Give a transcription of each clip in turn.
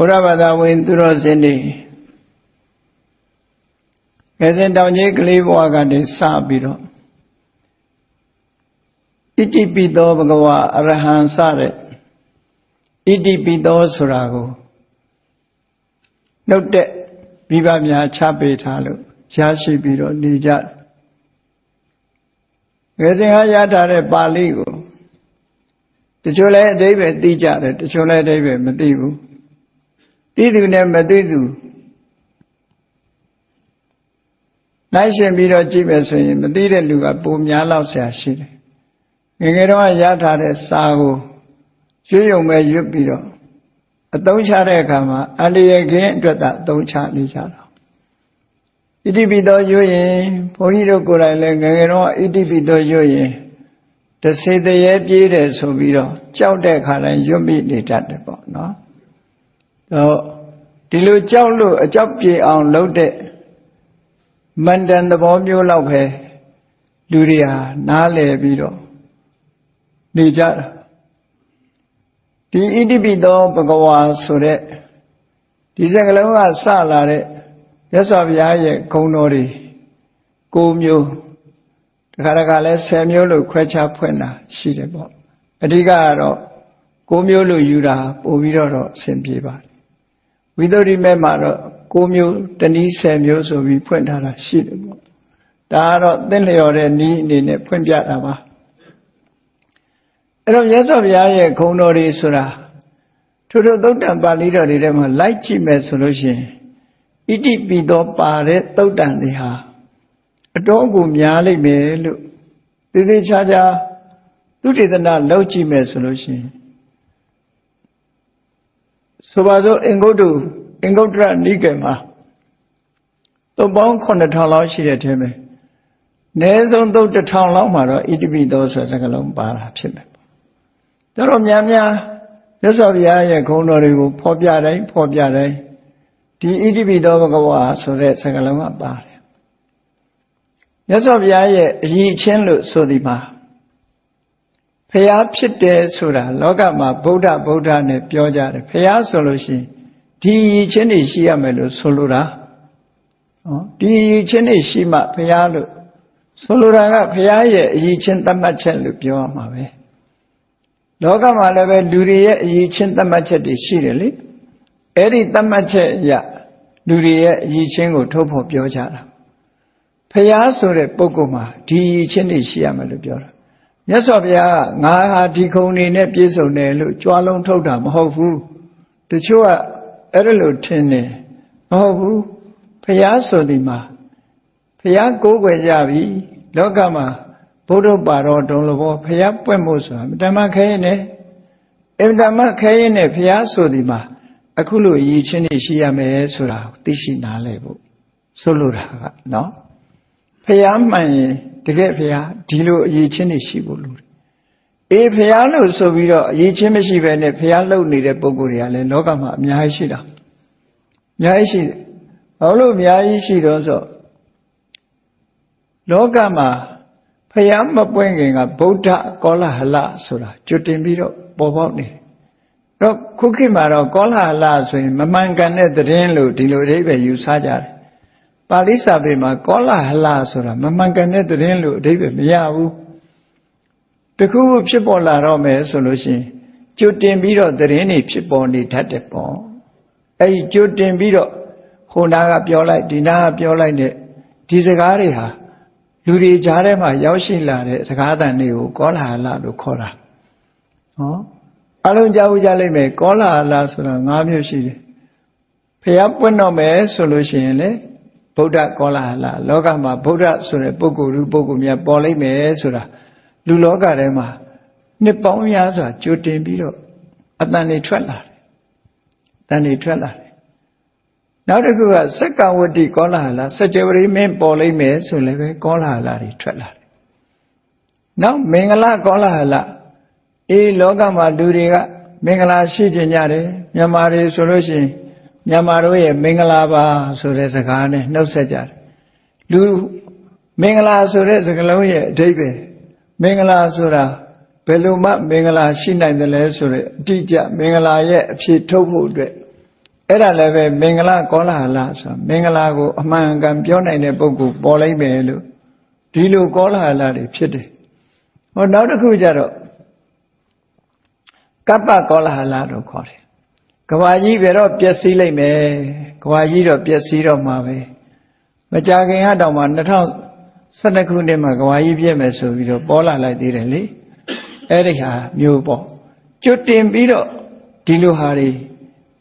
ရားဘာသာဝင်သူတော်စင်တွေငယ်စဉ်တောင်ကြီးကလေးဘဝကနေစပြီးတော့ဣတိပိသောဘဂဝါအရဟံစတဲ့ဣတိပိသောဆိုတာကိုနှုတ်တဲ့မိဘများချပေးထားလို့ရရှိပြီးတော့နေကြတယ်ငယ်စဉ်ကရထားတဲ့ပါဠိကိုတချို့လည်းအဓိပ္ပာယ်သိကြတယ်တချို့လည်းအဓိပ္ပာယ်မသိဘူးသိသူနဲ့မသိသူနိုင်ရှင်ပြီးတော့ကြည့်မယ်ဆိုရင်မသိတဲ့လူကပိုများလောက်ဆရာရှိတယ်ငယ်ငယ်တော့ရထားတဲ့စာကိုရွတ်ယုံမဲ့ရွတ်ပြီးတော့အသုံးချတဲ့အခါမှာအန္တရာယ်ခင်းအတွက်သာအသုံးချနေကြတာဣတိပိသောရွတ်ရင်ဘုန်းကြီးတို့ကိုယ်တိုင်လည်းငယ်ငယ်တော့ဣတိပိသောရွတ်ရင်တစေတရေပြေးတယ်ဆိုပြီးတော့ကြောက်တဲ့အခါတိုင်းရွတ်မိနေတတ်တယ်ပေါ့နော်ဒီလိုကြောက်လို့အကြောက်ပြေအောင်လုပ်တဲ့မန္တန်သဘောမျိုးလောက်ပဲလူတွေဟာနားလည်ပြီးတော့နေကြတာဒီဣတိပိသောဘဂဝါဆိုတဲ့ဒီစကားလုံးကစလာတဲ့မြတ်စွာဘုရားရဲ့ဂုဏ်တော်တွေ9မျိုးတခါလဲ10မျိုးလို့ခွဲခြားဖွင့်တာရှိတယ်ပေါ့အဓိကကတော့9မျိုးလို့ယူတာပို့ပြီးတော့အဆင်ပြေပါတယ်ဝိသုဒ္ဓိမဲ့မှာတော့9မျိုးတနည်း10မျိုးဆိုပြီးဖွင့်ထားတာရှိတယ်ပေါ့ဒါကတော့သင်လျော်တဲ့နည်းအနေနဲ့ဖွင့်ပြတာပါအဲ့တော့မြတ်စွာဘုရားရဲ့ဂုဏ်တော်တွေဆိုတာထို့သုတ်တံပါဠိတော်တွေထဲမှာလိုက်ကြည့်မယ်ဆိုလို့ရှိရင်ဣတိပိသောပါတဲ့သုတ်တံတွေဟာအတော်ကိုများလိမ့်မယ်လို့သေသေးချာချာသုတေသနလုပ်ကြည့်မယ်ဆိုလို့ရှိရင်ဆိုပါစို့အင်္ဂုတ္တရနိကေမှာသုတ်ပေါင်း9000လောက်ရှိတဲ့ထဲမှာအနည်းဆုံးသုတ်1000လောက်မှာတော့ဣတိပိသောဆိုတဲ့စကားလုံးပါတာဖြစ်မယ်။ဒါတော့များများမြတ်စွာဘုရားရဲ့ဂုဏ်တော်တွေကိုဖော်ပြတိုင်းဒီဣတိပိသောဘဂဝါဆိုတဲ့စကားလုံးကပါတယ်။မြတ်စွာဘုရားရဲ့အရည်အချင်းလို့ဆိုဒီမှာဖျားဖြစ်တယ်ဆိုတာလောကမှာဗုဒ္ဓနဲ့ပြောကြတယ်ဖျားဆိုလို့ရှိရင်ဒီအရည်ချင်းတွေရှိရမယ်လို့ဆိုလိုတာဒီအရည်ချင်းတွေရှိမှဖျားလို့ဆိုလိုတာကဖျားရဲ့အရည်ချင်းသတ်မှတ်ချက်လို့ပြောရမှာပဲလောကမှာလည်းပဲလူတွေရဲ့အရည်ချင်းသတ်မှတ်ချက်တွေရှိတယ်လေအဲ့ဒီသတ်မှတ်ချက်အရလူတွေရဲ့အရည်ချင်းကိုထုတ်ဖော်ပြောကြတာဖျားဆိုတဲ့ပုဂ္ဂိုလ်မှာဒီအရည်ချင်းတွေရှိရမယ်လို့ပြောတာမြတ်စွာဘုရားကငါဟာဒီခုံနေနဲ့ပြည့်စုံတယ်လို့ကြွားလုံးထုတ်တာမဟုတ်ဘူးတချို့ကအဲ့ဒါလို့ထင်တယ်မဟုတ်ဘူးဘုရားဆိုဒီမှာဘုရားကိုးကွယ်ကြပြီလောကမှာဘုဒ္ဓပါတော်တုံးလို့ဘုရားပွင့်ဖို့ဆိုတာဓမ္မခဲရင်နဲ့ဓမ္မခဲရင်နဲ့ဘုရားဆိုဒီမှာအခုလိုရည်ချင်းနေရှိရမယ်ဆိုတာသိရှိနားလည်ဖို့ဆိုလိုတာကနော်ဘုရားမှန်ရင်တကယ်ဘုရားဒီလိုအရေးချင်းနေရှိဖို့လိုတယ်အေးဘုရားလို့ဆိုပြီးတော့အရေးချင်းမရှိဘဲနဲ့ဘုရားလှုပ်နေတဲ့ပုဂ္ဂိုလ်တွေကလည်းလောကမှာအများကြီးရှိတာအများကြီးရှိတယ်ဘာလို့အများကြီးရှိတော့ဆိုလောကမှာဘုရားမပွင့်ခင်ကဗုဒ္ဓကောလဟလဆိုတာကျွတ်တင်ပြီးတော့ပေါ်ပေါက်နေတယ်တော့ခုခေတ်မှာတော့ကောလဟလဆိုရင်မမှန်ကန်တဲ့သတင်းလို့ဒီလိုအဓိပ္ပာယ်ယူဆကြတယ်ပါဠိစာပေမှာကောလဟလဆိုတာမမှန်ကန်တဲ့သတင်းလို့အဓိပ္ပာယ်မရဘူးတခုခုဖြစ်ပေါ်လာတော့မယ်ဆိုလို့ရှိရင်ကြိုတင်ပြီးတော့သတင်းတွေဖြစ်ပေါ်နေတတ်တယ်ပေါ့အဲ့ဒီကြိုတင်ပြီးတော့ဟိုနာကပြောလိုက်ဒီနာကပြောလိုက်တဲ့ဒီစကားတွေဟာလူတွေကြားထဲမှာရောက်ရှိလာတဲ့စကားသံတွေကိုကောလဟလလို့ခေါ်တာဟောအလုံးကြားဦးကြလိမ့်မယ်ကောလဟလဆိုတာ၅မျိုးရှိတယ်ဖျားပွင့်တော့မယ်ဆိုလို့ရှိရင်လေဗုဒ္ဓကောလဟလလောကမှာဗုဒ္ဓဆိုတဲ့ပုဂ္ဂိုလ်များပေါ်လိမ့်မယ်ဆိုတာလူလောကထဲမှာနှစ်ပေါင်းများစွာကြိုတင်ပြီးတော့အတန်တွေထွက်လာတယ်နောက်တစ်ခုကစက္ကဝတ္တိကောလဟလစัจ java မင်းပေါ်လိမ့်မယ်ဆိုလည်းပဲကောလဟလတွေထွက်လာတယ်နောက်မင်္ဂလာကောလဟလလောကမှာလူတွေကမင်္ဂလာရှိကြကြတယ်မြန်မာတွေဆိုလို့ရှိရင်မြန်မာတို့ရဲ့မင်္ဂလာပါဆိုတဲ့စကားနဲ့နှုတ်ဆက်ကြတယ်လူမင်္ဂလာဆိုတဲ့စကားလုံးရဲ့အဓိပ္ပာယ်မင်္ဂလာဆိုတာဘယ်လိုမှမင်္ဂလာရှိနိုင်တယ်လဲဆိုတဲ့အတိအကျမင်္ဂလာရဲ့အဖြစ်ထုတ်ဖို့အတွက် အဲ့ဒါလည်းပဲမင်္ဂလာကောလာဟလဆိုမင်္ဂလာကိုအမှန်ကန်ပြောနိုင်တဲ့ပုဂ္ဂိုလ်ပေါ်လိုက်မယ်လို့ဒီလိုကောလာဟလတွေဖြစ်တယ်ဟောနောက်တစ်ခုကျတော့ကပ္ပကောလာဟလလို့ခေါ်တယ်ကဘာကြီးပဲတော့ပျက်စီးလိုက်မယ်ကဘာကြီးတော့ပျက်စီးတော့မှာပဲမကြခင်ဟာတောင်မှ2012ခုနှစ်မှာကဘာကြီးပြည့်မယ်ဆိုပြီးတော့ပေါ်လာလိုက်သေးတယ်လေအဲ့ဒီဟာမျိုးပေါ့ကျွတ်တင်ပြီးတော့ဒီလိုဟာတွေ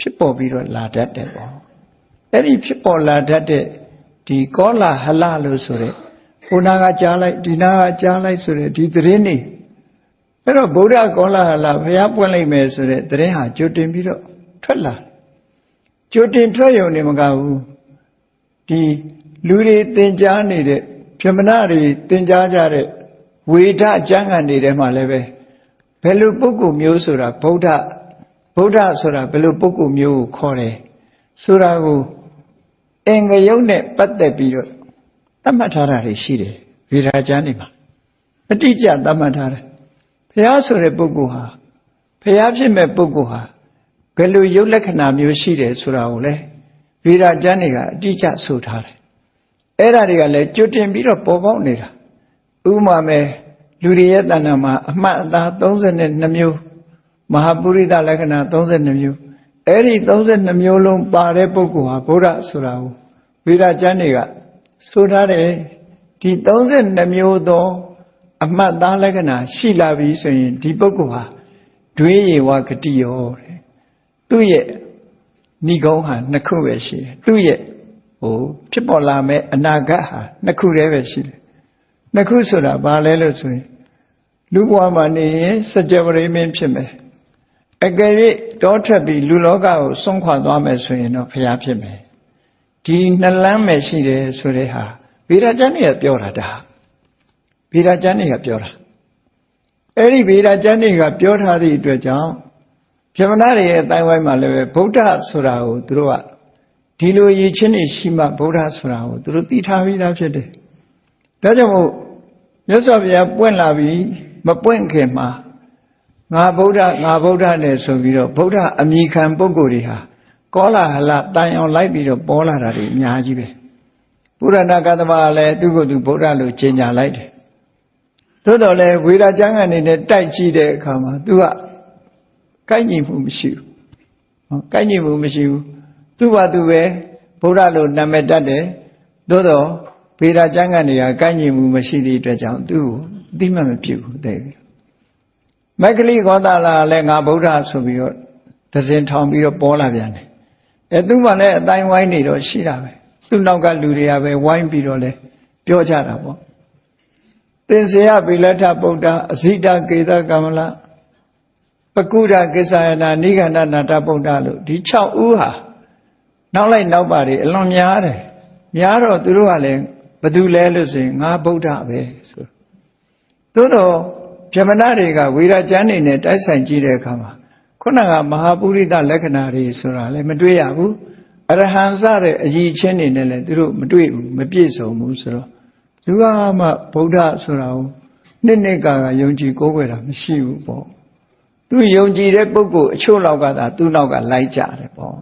ဖြစ်ပေါ်ပြီးတော့လာတတ်တယ်ပေါ့အဲ့ဒီဖြစ်ပေါ်လာတတ်တဲ့ဒီကောလာဟလလို့ဆိုတဲ့ဟိုနာကကြားလိုက်ဒီနာကကြားလိုက်ဆိုတဲ့ဒီသတင်းနေအဲ့တော့ဗုဒ္ဓကောလာဟလဘုရားပွင့်လိုက်မယ်ဆိုတဲ့သတင်းဟာကျွတ်တင်ပြီးတော့ထွက်လာကျွတ်တင်ထွက်ရုံနဲ့မကဘူးဒီလူတွေသင်ကြားနေတဲ့ဗြဟ္မဏတွေသင်ကြားကြတဲ့ဝေဒအကျမ်းဂန်တွေထဲမှာလည်းပဲဘယ်လိုပုဂ္ဂိုလ်မျိုးဆိုတာဗုဒ္ဓဆိုတာဘယ်လိုပုဂ္ဂိုလ်မျိုးကိုခေါ်တယ်ဆိုတာကိုအင်္ဂယုတ်နဲ့ပတ်သက်ပြီးတော့သတ်မှတ်ထားတာတွေရှိတယ်ဝေဒကျမ်းတွေမှာအတိအကျသတ်မှတ်ထားတယ်ဘုရားဆိုတဲ့ပုဂ္ဂိုလ်ဟာဘုရားဖြစ်မဲ့ပုဂ္ဂိုလ်ဟာဘယ်လိုရုပ်လက္ခဏာမျိုးရှိတယ်ဆိုတာကိုလည်းဝေဒကျမ်းတွေကအတိအကျဆိုထားတယ်အဲ့ဒါတွေကလည်းကျွတ်တင်ပြီးတော့ပေါ်ပေါက်နေတာဥပမာမဲ့လူတွေရဲ့တဏ္ဍာမှာအမှတ်အသား32မျိုးမဟာပုရိသလက္ခဏာ32မျိုးအဲ့ဒီ32မျိုးလုံးပါတဲ့ပုဂ္ဂိုလ်ဟာဗုဒ္ဓဆိုတာကိုဝေဒကျမ်းတွေကဆိုထားတယ်ဒီ32မျိုးသောအမှတ်သားလက္ခဏာရှိလာပြီဆိုရင်ဒီပုဂ္ဂိုလ်ဟာဒွေယေဝဂတိယောတဲ့သူ့ရဲ့ဏိဂုံးဟာ2ခုပဲရှိတယ်သူ့ရဲ့ဖြစ်ပေါ်လာမဲ့အနာဂတ်ဟာ2ခုတည်းပဲရှိတယ်2ခုဆိုတာဘာလဲလို့ဆိုရင်လူဘဝမှာနေရင်စัจ java ရိမင်းဖြစ်မယ်အကယ်၍တောထွက်ပြီးလူလောကကိုစွန့်ခွာသွားမယ်ဆိုရင်တော့ဘုရားဖြစ်မယ်ဒီနှစ်လမ်းပဲရှိတယ်ဆိုတဲ့ဟာဗေဒကျမ်းတွေကပြောတာဒါဗေဒကျမ်းတွေကပြောတာအဲ့ဒီဗေဒကျမ်းတွေကပြောထားသည့်အတွက်ကြောင့်ဗြဟ္မဏတွေရဲ့အတိုင်းဝိုင်းမှာလည်းပဲဗုဒ္ဓဆိုတာကိုသူတို့ကဒီလိုရည်ချင်းနေရှိမှဗုဒ္ဓဆိုတာကိုသူတို့သိထားပြီးသားဖြစ်တယ်ဒါကြောင့်မို့မြတ်စွာဘုရားပွင့်လာပြီးမပွင့်ခင်မှာငါဗုဒ္ဓနဲ့ဆိုပြီးတော့ဗုဒ္ဓအမိခံပုဂ္ဂိုလ်တွေဟာကောလာဟလတန်အောင်လိုက်ပြီးတော့ပေါ်လာတာတွေအများကြီးပဲပုရဏကတ္တမလည်းသူ့ကိုယ်သူဗုဒ္ဓလို့ကျင့်ကြလိုက်တယ်သို့တော်လည်းဝေဒကျမ်းဂန်တွေနဲ့တိုက်ကြည့်တဲ့အခါမှာသူကကိုက်ညီမှုမရှိဘူးကိုက်ညီမှုမရှိဘူးသူ့ဘာသူပဲဗုဒ္ဓလို့နာမည်တတ်တယ်သို့တော်ဗေဒကျမ်းဂန်တွေကကိုက်ညီမှုမရှိသည့်အတွက်ကြောင့်သူ့ကိုအသိမှတ်မပြုဘူးတဲ့မက္ခလိဂေါတလာလည်းငါဗုဒ္ဓဆိုပြီးတော့ဒဇင်ထောင်ပြီးတော့ပေါ်လာပြန်တယ်သူ့မှာလည်းအတိုင်းဝိုင်းနေတော့ရှိတာပဲသူ့နောက်ကလူတွေကပဲဝိုင်းပြီးတော့လဲပြောကြတာပေါ့သင်္စေယဗိလထဗုဒ္ဓအဇိတကေသကမလပကုဒကိစ္ဆယနာနိဂန္ဓနာတဗုဒ္ဓလို့ဒီ6ဦးဟာနောက်လိုက်နောက်ပါတွေအလွန်များတယ်များတော့သူတို့ကလည်းဘသူလဲလို့ဆိုရင်ငါဗုဒ္ဓပဲဆိုသို့တော့ဗြဟ္မဏတွေကဝေဒကျမ်းတွေနဲ့တိုက်ဆိုင်ကြည့်တဲ့အခါမှာခုနကမဟာပုရိသလက္ခဏာတွေဆိုတာလည်းမတွေ့ရဘူးအရဟံစတဲ့အရည်ချင်းတွေနဲ့လည်းသူတို့မတွေ့ဘူးမပြည့်စုံဘူးဆိုတော့သူကမှဗုဒ္ဓဆိုတာကိုနှစ်ကာယုံကြည်ကိုးကွယ်တာမရှိဘူးပေါ့သူယုံကြည်တဲ့ပုဂ္ဂိုလ်အချို့လောက်ကသာသူ့နောက်ကလိုက်ကြတယ်ပေါ့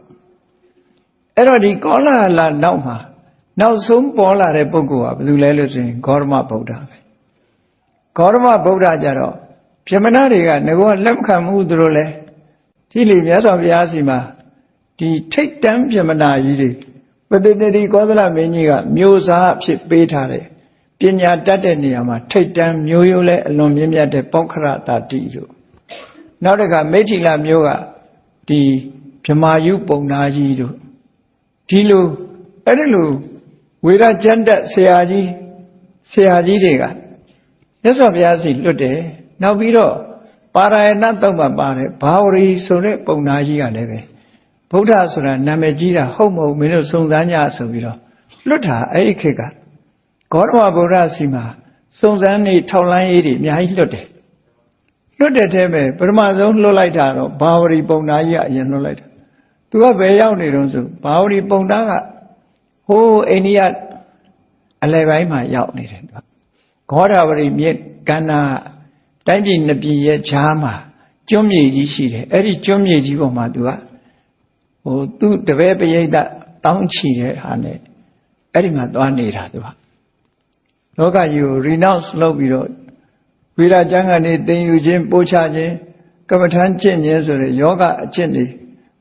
အဲ့တော့ဒီကောလာဟလနောက်မှာနောက်ဆုံးပေါ်လာတဲ့ပုဂ္ဂိုလ်ကဘယ်သူလဲလို့ဆိုရင်ဂေါတမဗုဒ္ဓပဲဂေါတမဗုဒ္ဓကြတော့ဗြဟ္မဏတွေကငကောလက်မခံမှုသူတို့လဲဒီလေမြတ်စွာဘုရားစီမှာဒီထိတ်တန်းဗြဟ္မဏကြီးတွေပတိတ္တိကောသလမင်းကြီးကမျိုးစားအဖြစ်ပေးထားတယ်ပညာတတ်တဲ့နေရာမှာထိတ်တန်းမျိုးရိုးလဲအလွန်မြင့်မြတ်တဲ့ပောက္ခရတာတိတို့နောက်တစ်ခါမိထ္ထိလမျိုးကဒီဗြဟ္မာယုပုံနာကြီးတို့ဒီလိုအဲ့ဒီလိုဝေဒကျမ်းတက်ဆရာကြီးတွေကမြတ်စွာဘုရားစီလွတ်တယ်နောက်ပြီးတော့ပါရယဏတုတ်မှာပါတယ်ဘာဝရီဆိုတဲ့ပုံနာကြီးကလည်းပဲဗုဒ္ဓဆိုတာနာမည်ကြီးတာဟုတ်မဟုတ်မင်းတို့စုံစမ်းကြဆိုပြီးတော့လွတ်တာအဲ့ဒီခေတ်ကဂေါတမဗုဒ္ဓစီမှာစုံစမ်းနေထောက်လန်းရေးတွေအများကြီးလွတ်တယ်တဲ့ထဲမှာပထမဆုံးလွတ်လိုက်တာတော့ဘာဝရီပုံနာကြီးကအရင်လွတ်လိုက်တာသူကဘယ်ရောက်နေတုန်းဆိုဘာဝရီပုံနာကဟိုးအိန္ဒိယအလယ်ပိုင်းမှာရောက်နေတယ်သူကဂေါဒါဝရီမြစ်ကန္နာတိုင်းပြည်နှစ်ပြည်ရဲ့ဈာမှာကျွန်းမြေကြီးရှိတယ်အဲ့ဒီကျွန်းမြေကြီးပေါ်မှာသူက သူတပည့်ပရိသတ်တောင်းချီတဲ့ဟာနဲ့အဲ့ဒီမှာသွားနေတာသူကလောကကြီးကို renounce လုပ်ပြီးတော့ဝိရာကျမ်းကနေသင်ယူခြင်းပို့ချခြင်းကမ္မထမ်းကျင့်ခြင်းဆိုတဲ့ယောဂအကျင့်တွေ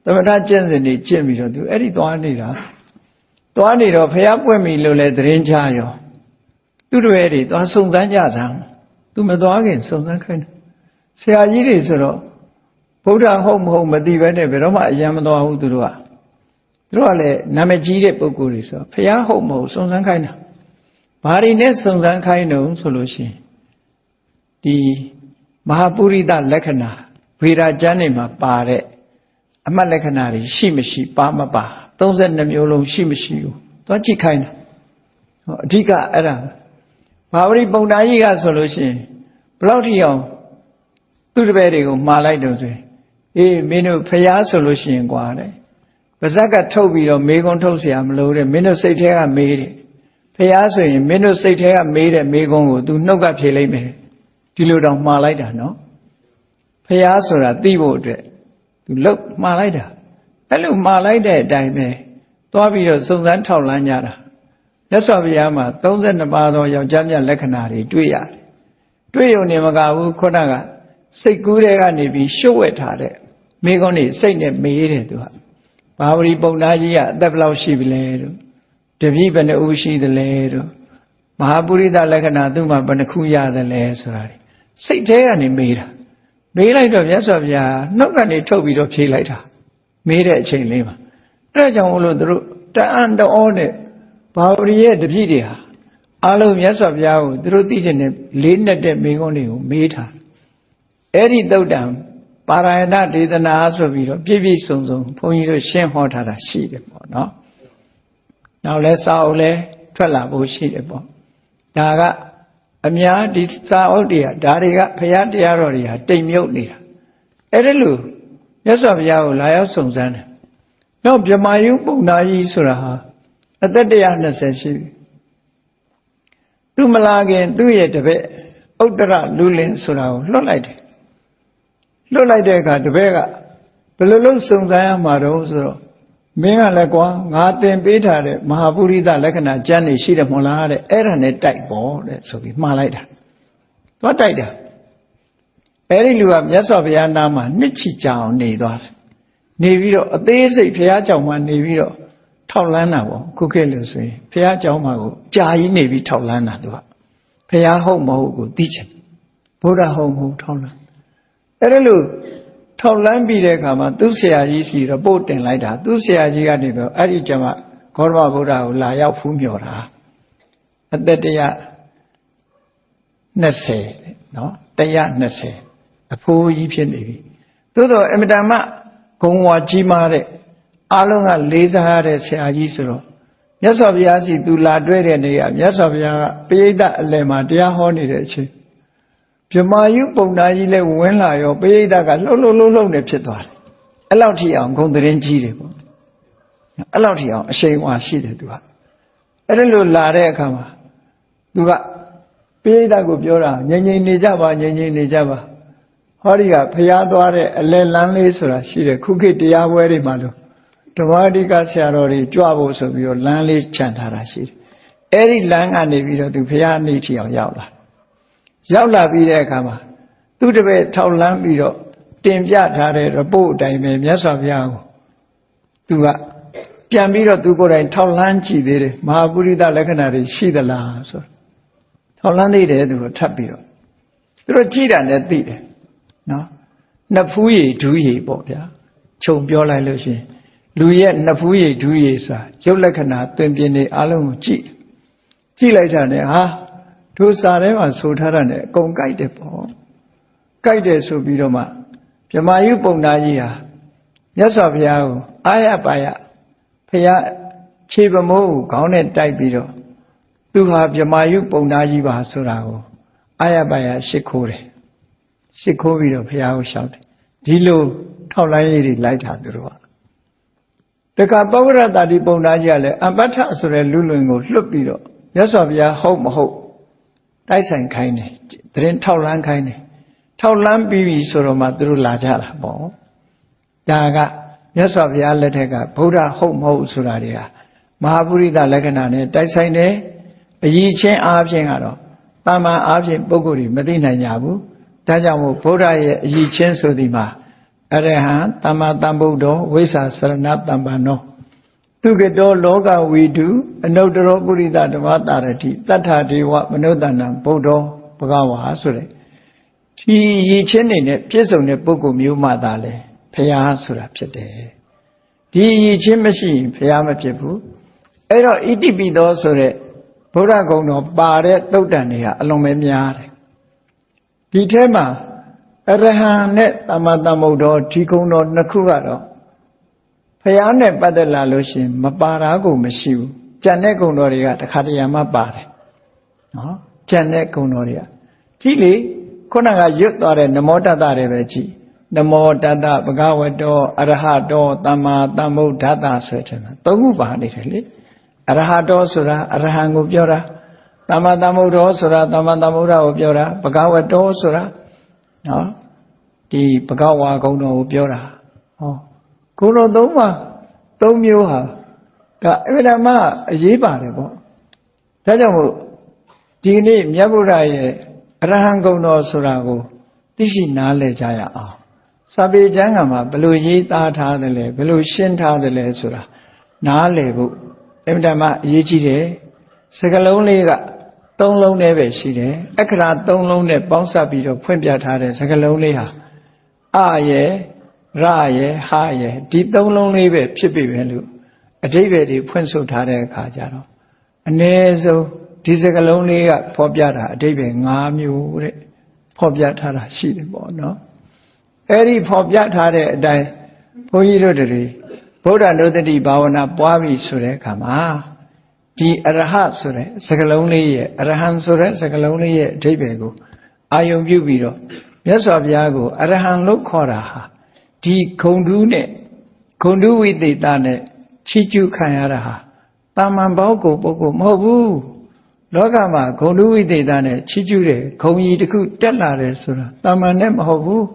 သမထကျင့်စဉ်တွေကျင့်ပြီးတော့သူအဲ့ဒီသွားနေတာသွားနေတော့ဖះပွင့်ပြီလို့လဲသတင်းချရောသူတို့ရဲ့တွေသွားစုံစမ်းကြစမ်းသူမသွားခင်စုံစမ်းခိုင်းတယ်ဆရာကြီးတွေဆိုတော့ဗုဒ္ဓဟုတ်မဟုတ်မသိဘဲနဲ့ဘယ်တော့မှအယံမသွားဘူးသူတို့ကလည်းနာမည်ကြီးတဲ့ပုဂ္ဂိုလ်တွေဆိုဖះဟုတ်မဟုတ်စုံစမ်းခိုင်းတာဘာတွေနဲ့စုံစမ်းခိုင်းတော့ဆိုလို့ရှိရင်ဒီမဟာပုရိသလက္ခဏာဝေရာကျမ်းတွေမှာပါတဲ့အမှတ်လက္ခဏာတွေရှိမရှိပါမပါ32မျိုးလုံးရှိမရှိကိုသွားကြည့်ခိုင်းတာအဓိကအဲ့ဒါဘာဝရိပုံနာကြီးကဆိုလို့ရှိရင်ဘလောက်ထိအောင်သူတပည့်တွေကိုမှားလိုက်တော့ဆိုရင်အေးမင်းတို့ဖျားဆိုလို့ရှိရင်ကွာတဲ့ပါဇက်ကထုတ်ပြီးတော့မေးခွန်းထုတ်เสียမလို့တဲ့မင်းတို့စိတ်ထဲကမေးတယ်ဖျားဆိုရင်မင်းတို့စိတ်ထဲကမေးတဲ့မေးခွန်းကို तू နှုတ်ကဖြေလိုက်မယ်ဒီလိုတော့မှားလိုက်တာနော်ဖျားဆိုတာသိဖို့အတွက် तू လှုပ်မှားလိုက်တာအဲ့လိုမှားလိုက်တဲ့အတိုင်းပဲသွားပြီးတော့စုံစမ်းထောက်လန်းကြတာမြတ်စွာဘုရားမှာ32ပါးသောယောက်ျားမြတ်လက္ခဏာတွေတွေ့ရတယ်တွေ့ရုံနဲ့မကဘူးခုနကစိတ်ကူးတဲ့ကနေပြီးရှုပ်ဝဲထားတဲ့မိကုန်းတွေစိတ်နဲ့မေးတယ်သူကဘာဝရီပုံနာကြီးကအသက်ဘယ်လောက်ရှိပြီလဲတို့တပည့်ဘယ်နှဦးရှိသလဲတို့မဟာပုရိသလက္ခဏာသူ့မှာဘယ်နှခုရသလဲဆိုတာစိတ်ထဲကနေမေးတာမေးလိုက်တော့မြတ်စွာဘုရားနှုတ်ကနေထုတ်ပြီးတော့ဖြေလိုက်တာမေးတဲ့အချိန်လေးမှာအဲ့ဒါကြောင့်မို့လို့သူတို့တအံ့တော်နဲ့ဘာဝရီရဲ့တပည့်တွေဟာအားလုံးမြတ်စွာဘုရားကိုသူတို့သိချင်တဲ့လေးနဲ့တဲ့မိကုန်းတွေကိုမေးထားအဲ့ဒီသုတ်တံပါရဏဒေသနာဆိုပြီးတော့ပြည့်ပြည့်စုံစုံဘုန်းကြီးတို့ရှင်းဟောထားတာရှိတယ်ပေါ့နော်နောက်လဲစာအုပ်လဲထွက်လာဖို့ရှိတယ်ပေါ့ဒါကအများဒီစာအုပ်တွေကဒါတွေကဘုရားတရားတော်တွေဟာတိမ်မြုပ်နေတာအဲ့ဒါလို့မြတ်စွာဘုရားကိုလာရောက်စုံစမ်းတယ်နောက်ဗြဟ္မာယုပုံနာကြီးဆိုတာဟာအသက်120ရှိပြီသူမလာခင်သူ့ရဲ့တပည့်ဥတ္တရလူလင်ဆိုတာကိုလွတ်လိုက်တယ်လွတ်လိုက်တဲ့အခါတပည့်ကဘယ်လိုလုပ်စုံစမ်းရမှာတော့ဆိုတော့မင်းကလည်းကွာငါသင်ပေးထားတဲ့မဟာပုရိသလက္ခဏာကျမ်းနေရှိတယ်မဟုတ်လားတဲ့အဲ့ဒါနဲ့တိုက်ပေါ့တဲ့ဆိုပြီးမှားလိုက်တာသွားတိုက်တာအဲ့ဒီလူကမြတ်စွာဘုရားနာမှာနှစ်ချီကြအောင်နေသွားတယ်နေပြီးတော့အသေးစိတ်ဘုရားကြောင့်မှနေပြီးတော့ထောက်လန်းတာပေါ့ခုခေတ်လို့ဆိုရင်ဘုရားကြောင့်မှကိုကြာကြီးနေပြီးထောက်လန်းတာသူကဘုရားဟုတ်မဟုတ်ကိုသိချင်ဘုရားဟုတ်မဟုတ်ထောက်လန်းအဲ့ဒါလို့ထောက်လန်းပြီးတဲ့အခါမှာသူ့ဆရာကြီးစီတော့ပို့တင်လိုက်တာသူ့ဆရာကြီးကနေတော့အဲ့ဒီကျမှဂေါတမဗုဒ္ဓကိုလာရောက်ဖူးမြော်တာအသက်120နော်120အဖိုးကြီးဖြစ်နေပြီသို့တော့အမတန်မှဂုဏ်ဝါကြီးမားတဲ့အားလုံးကလေးစားရတဲ့ဆရာကြီးဆိုတော့မြတ်စွာဘုရားစီသူလာတွေ့တဲ့နေ့ကမြတ်စွာဘုရားကပရိသတ်အလယ်မှာတရားဟောနေတဲ့အချိန်ဗြဟ္မာယုပုံနာကြီးလည်းဝင်လာရောပရိသတ်ကလှုပ်နေဖြစ်သွားတယ်အဲ့လောက်ထိအောင်ဂုဏ်သတင်းကြီးတယ်ပေါ့အဲ့လောက်ထိအောင်အရှိန်အဝါရှိတယ်သူကအဲ့ဒါလို့လာတဲ့အခါမှာသူကပရိသတ်ကိုပြောတာငြိမ်ငြိမ်နေကြပါငြိမ်ငြိမ်နေကြပါဟောဒီကဖျားသွားတဲ့အလယ်လမ်းလေးဆိုတာရှိတယ်ခုခေတ်တရားပွဲတွေမှာလို့ဓမ္မအဓိကဆရာတော်တွေကြွဖို့ဆိုပြီးတော့လမ်းလေးခြံထားတာရှိတယ်အဲ့ဒီလမ်းကနေပြီးတော့သူဖျားနေထီအောင်ရောက်လာပြီးတဲ့အခါမှာသူတပည့်ထောက်လန်းပြီးတော့တင်ပြထားတဲ့ report အတိုင်းပဲမြတ်စွာဘုရားကိုသူကပြန်ပြီးတော့သူကိုယ်တိုင်ထောက်လန်းကြည့်သေးတယ်မဟာပုရိသလက္ခဏာတွေရှိသလားဆိုထောက်လန်းသေးတယ်သူကထပ်ပြီးတော့သူတို့ကြည့်တာနဲ့သိတယ်နော်နှစ်ဖူးရည်ဒူးရည်ပေါ့ဗျာခြုံပြောလိုက်လို့ရှိရင်လူရဲ့နှစ်ဖူးရည်ဒူးရည်ဆိုတာရုပ်လက္ခဏာသွင်ပြင်တွေအလုံးကိုကြည့်လိုက်တာနဲ့ဟာတို့စာထဲမှာဆိုထားတာနဲ့အကုန်ကြိုက်တယ်ပေါ့ကြိုက်တယ်ဆိုပြီးတော့မှဗြဟ္မာယုပုံနာကြီးဟာမြတ်စွာဘုရားကိုအာရပါယဘုရားခြေပမိုးကိုခေါင်းနဲ့တိုက်ပြီးတော့သူဟာဗြဟ္မာယုပုံနာကြီးပါဆိုတာကိုအာရပါယရှ िख ိုးတယ်ရှ िख ိုးပြီးတော့ဘုရားကိုရှောက်တယ်ဒီလိုထောက်လိုင်းရည်တွေလိုက်တာသူတို့ကတခါပဝရတာတိပုံနာကြီးကလည်းအပဋ္ဌဆိုတဲ့လူလွင်ကိုလွတ်ပြီးတော့မြတ်စွာဘုရားဟုတ်မဟုတ်တိုက်ဆိုင်ခိုင်းတယ်သတင်းထောက်လန်းခိုင်းတယ်ထောက်လန်းပြီးပြီဆိုတော့မှသူတို့လာကြတာပေါ့ဒါက မြတ်စွာဘုရားလက်ထက်ကဗုဒ္ဓဟုတ်မဟုတ်ဆိုတာတွေဟာမဟာပုရိသလက္ခဏာနဲ့တိုက်ဆိုင်တယ်အရည်ချင်းအားဖြင့်ကတော့တာမန်အားဖြင့်ပုဂ္ဂိုလ်တွေမသိနိုင်ကြဘူးဒါကြောင့်မို့ဗုဒ္ဓရဲ့အရည်ချင်းဆိုသည်မှာအရဟံသမ္မာသမ္ဗုဒ္ဓောဝိသသရဏတမ္ပန္နောသူကတောလောကဝိတုအနုတ္တရောပုရိသဓမ္မတာရတိတတ္ထာဒေဝမနုဿနံဗုဒ္ဓောဘဂဝါဆိုတဲ့ဒီရည်ချင်းနေနဲ့ပြည့်စုံတဲ့ပုဂ္ဂိုလ်မျိုးမှသာလေဘုရားဆိုတာဖြစ်တယ်ဒီရည်ချင်းမရှိရင်ဘုရားမဖြစ်ဘူးအဲ့တော့ဣတိပိသောဆိုတဲ့ဗုဒ္ဓဂုဏ်တော်ပါတဲ့သုတ်တန်တွေကအလွန်ပဲများတယ်ဒီထဲမှာအရဟံနဲ့သမ္မာသမ္ဗုဒ္ဓောဒီဂုဏ်တော်နှစ်ခုကတော့ဘုရားနဲ့ပတ်သက်လာလို့ရှိရင်မပါတာကိုမရှိဘူးကျန်တဲ့ဂုဏ်တော်တွေကတစ်ခါတရံမှပါတယ်နော်ကျန်တဲ့ဂုဏ်တော်တွေကကြည့်လေခုနကရွတ်သွားတဲ့နမောတတ္တတွေပဲကြည့်နမောတတ္တဘဂဝတောအရဟတောသမ္မာသမ္ဗုဒ္ဓတ္တဆိုတဲ့မှာသုံးခုပါနေတယ်လေအရဟတောဆိုတာအရဟံကိုပြောတာသမ္မာသမ္ဗုဒ္ဓောဆိုတာသမ္မာသမ္ဗုဒ္ဓကိုပြောတာဘဂဝတောဆိုတာနော်ဒီဘဂဝါဂုဏ်တော်ကိုပြောတာဟောဂုဏ်တော်သုံးမျိုးဟာဒါအမှန်မှအရေးပါတယ်ပေါ့ဒါကြောင့်မို့ဒီနေ့မြတ်ဗုဒ္ဓရဲ့အရဟံဂုဏ်တော်ဆိုတာကိုသိရှိနားလည်ကြရအောင်စာပေကျမ်းကမှာဘယ်လိုရေးသားထားတယ်လဲဘယ်လိုရှင်းထားတယ်လဲဆိုတာနားလည်ဖို့အမှန်မှအရေးကြီးတယ်စကားလုံးလေးကသုံးလုံးနဲ့ပဲရှိတယ်အခရာသုံးလုံးနဲ့ပေါင်းစပ်ပြီးတော့ဖွင့်ပြထားတဲ့စကားလုံးလေးဟာအယေရယေဟယေဒီသုံးလုံးလေးပဲဖြစ်ပြီပဲလို့အဓိပ္ပာယ်တွေဖွင့်ဆိုထားတဲ့အခါကျတော့အ ਨੇ ဆုံးဒီစကားလုံးလေးကဖော်ပြတာအဓိပ္ပာယ်၅မျိုးတဲ့ဖော်ပြထားတာရှိတယ်ပေါ့နော်အဲ့ဒီဖော်ပြထားတဲ့အတိုင်းဘုန်းကြီးတို့တွေဗုဒ္ဓနုတ္တိဘာဝနာပွားပြီဆိုတဲ့အခါမှာဒီအရဟဆိုတဲ့စကားလုံးလေးရဲ့အရဟံဆိုတဲ့စကားလုံးလေးရဲ့အဓိပ္ပာယ်ကိုအာယုံပြုပြီးတော့မြတ်စွာဘုရားကိုအရဟံလို့ခေါ်တာဟာဒီဂုဏ်ဓုနဲ့ဂုဏ်ဓုဝိသေသနဲ့ချီးကျူးခံရတာဟာတာမန်ဘောကိုပုဂ္ဂိုလ်မဟုတ်ဘူးလောကမှာဂုဏ်ဓုဝိသေသနဲ့ချီးကျူးတဲ့ဂုဏ်ကြီးတစ်ခုတက်လာတယ်ဆိုတာတာမန်နဲ့မဟုတ်ဘူး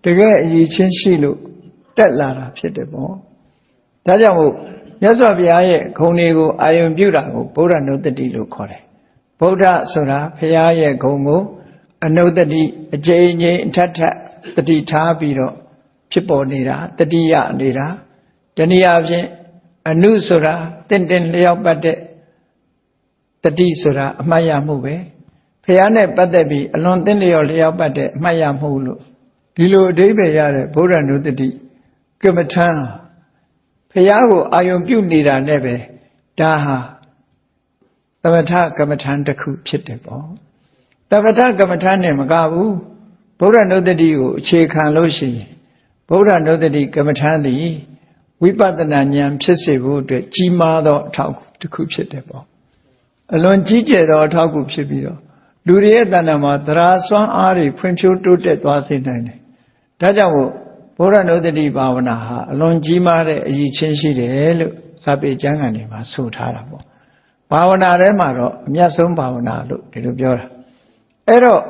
တကယ်အရေးချင်းရှိလို့တက်လာတာဖြစ်တယ်ပေါ့ဒါကြောင့်မို့မြတ်စွာဘုရားရဲ့ဂုဏ်တွေကိုအာယုံပြုတာကိုဗုဒ္ဓနုတ္တိလို့ခေါ်တယ်ဗုဒ္ဓဆိုတာဘုရားရဲ့ဂုဏ်ကိုအနုတ္တိအကျဉ်းချင်းအထက်ထက်တတိထားပြီးတော့ဖြစ်ပေါ်နေတာတတိယနေတာတနည်းအားဖြင့်အနုဆိုတာတင့်လျောက်ပတ်တဲ့တတိဆိုတာအမှတ်ရမှုပဲဘုရားနဲ့ပတ်သက်ပြီးအလွန်တင့်လျောက်ပတ်တဲ့အမှတ်ရမှုလို့ဒီလိုအဓိပ္ပာယ်ရတဲ့ဗုဒ္ဓနုတ္တိကမ္မထံဘုရားကိုအာယုံပြုနေတာနဲ့ပဲဒါဟာသမထကမ္မထံတစ်ခုဖြစ်တယ်ပေါ့သမထကမ္မထံနဲ့မကဘူးဗုဒ္ဓနုတ္တိကိုအခြေခံလို့ရှိရင်ဗုဒ္ဓနုတ္တိကမ္မထံသည်ဝိပဿနာဉာဏ်ဖြစ်စေဖို့အတွက်ကြီးမားသောအထောက်အကူတစ်ခုဖြစ်တယ်ပေါ့အလွန်ကြီးကျယ်သောအထောက်အကူဖြစ်ပြီးတော့လူတွေရဲ့တဏ္ဍာမှာသရာစွမ်းအားတွေဖွံ့ဖြိုးတိုးတက်သွားစေနိုင်တယ်ဒါကြောင့်မို့ဗုဒ္ဓနုတ္တိဘာဝနာဟာအလွန်ကြီးမားတဲ့အရည်ချင်းရှိတယ်လို့စာပေကျမ်းဂန်တွေမှာဆိုထားတာပေါ့ဘာဝနာထဲမှာတော့အမြတ်ဆုံးဘာဝနာလို့ဒီလိုပြောတာအဲ့တော့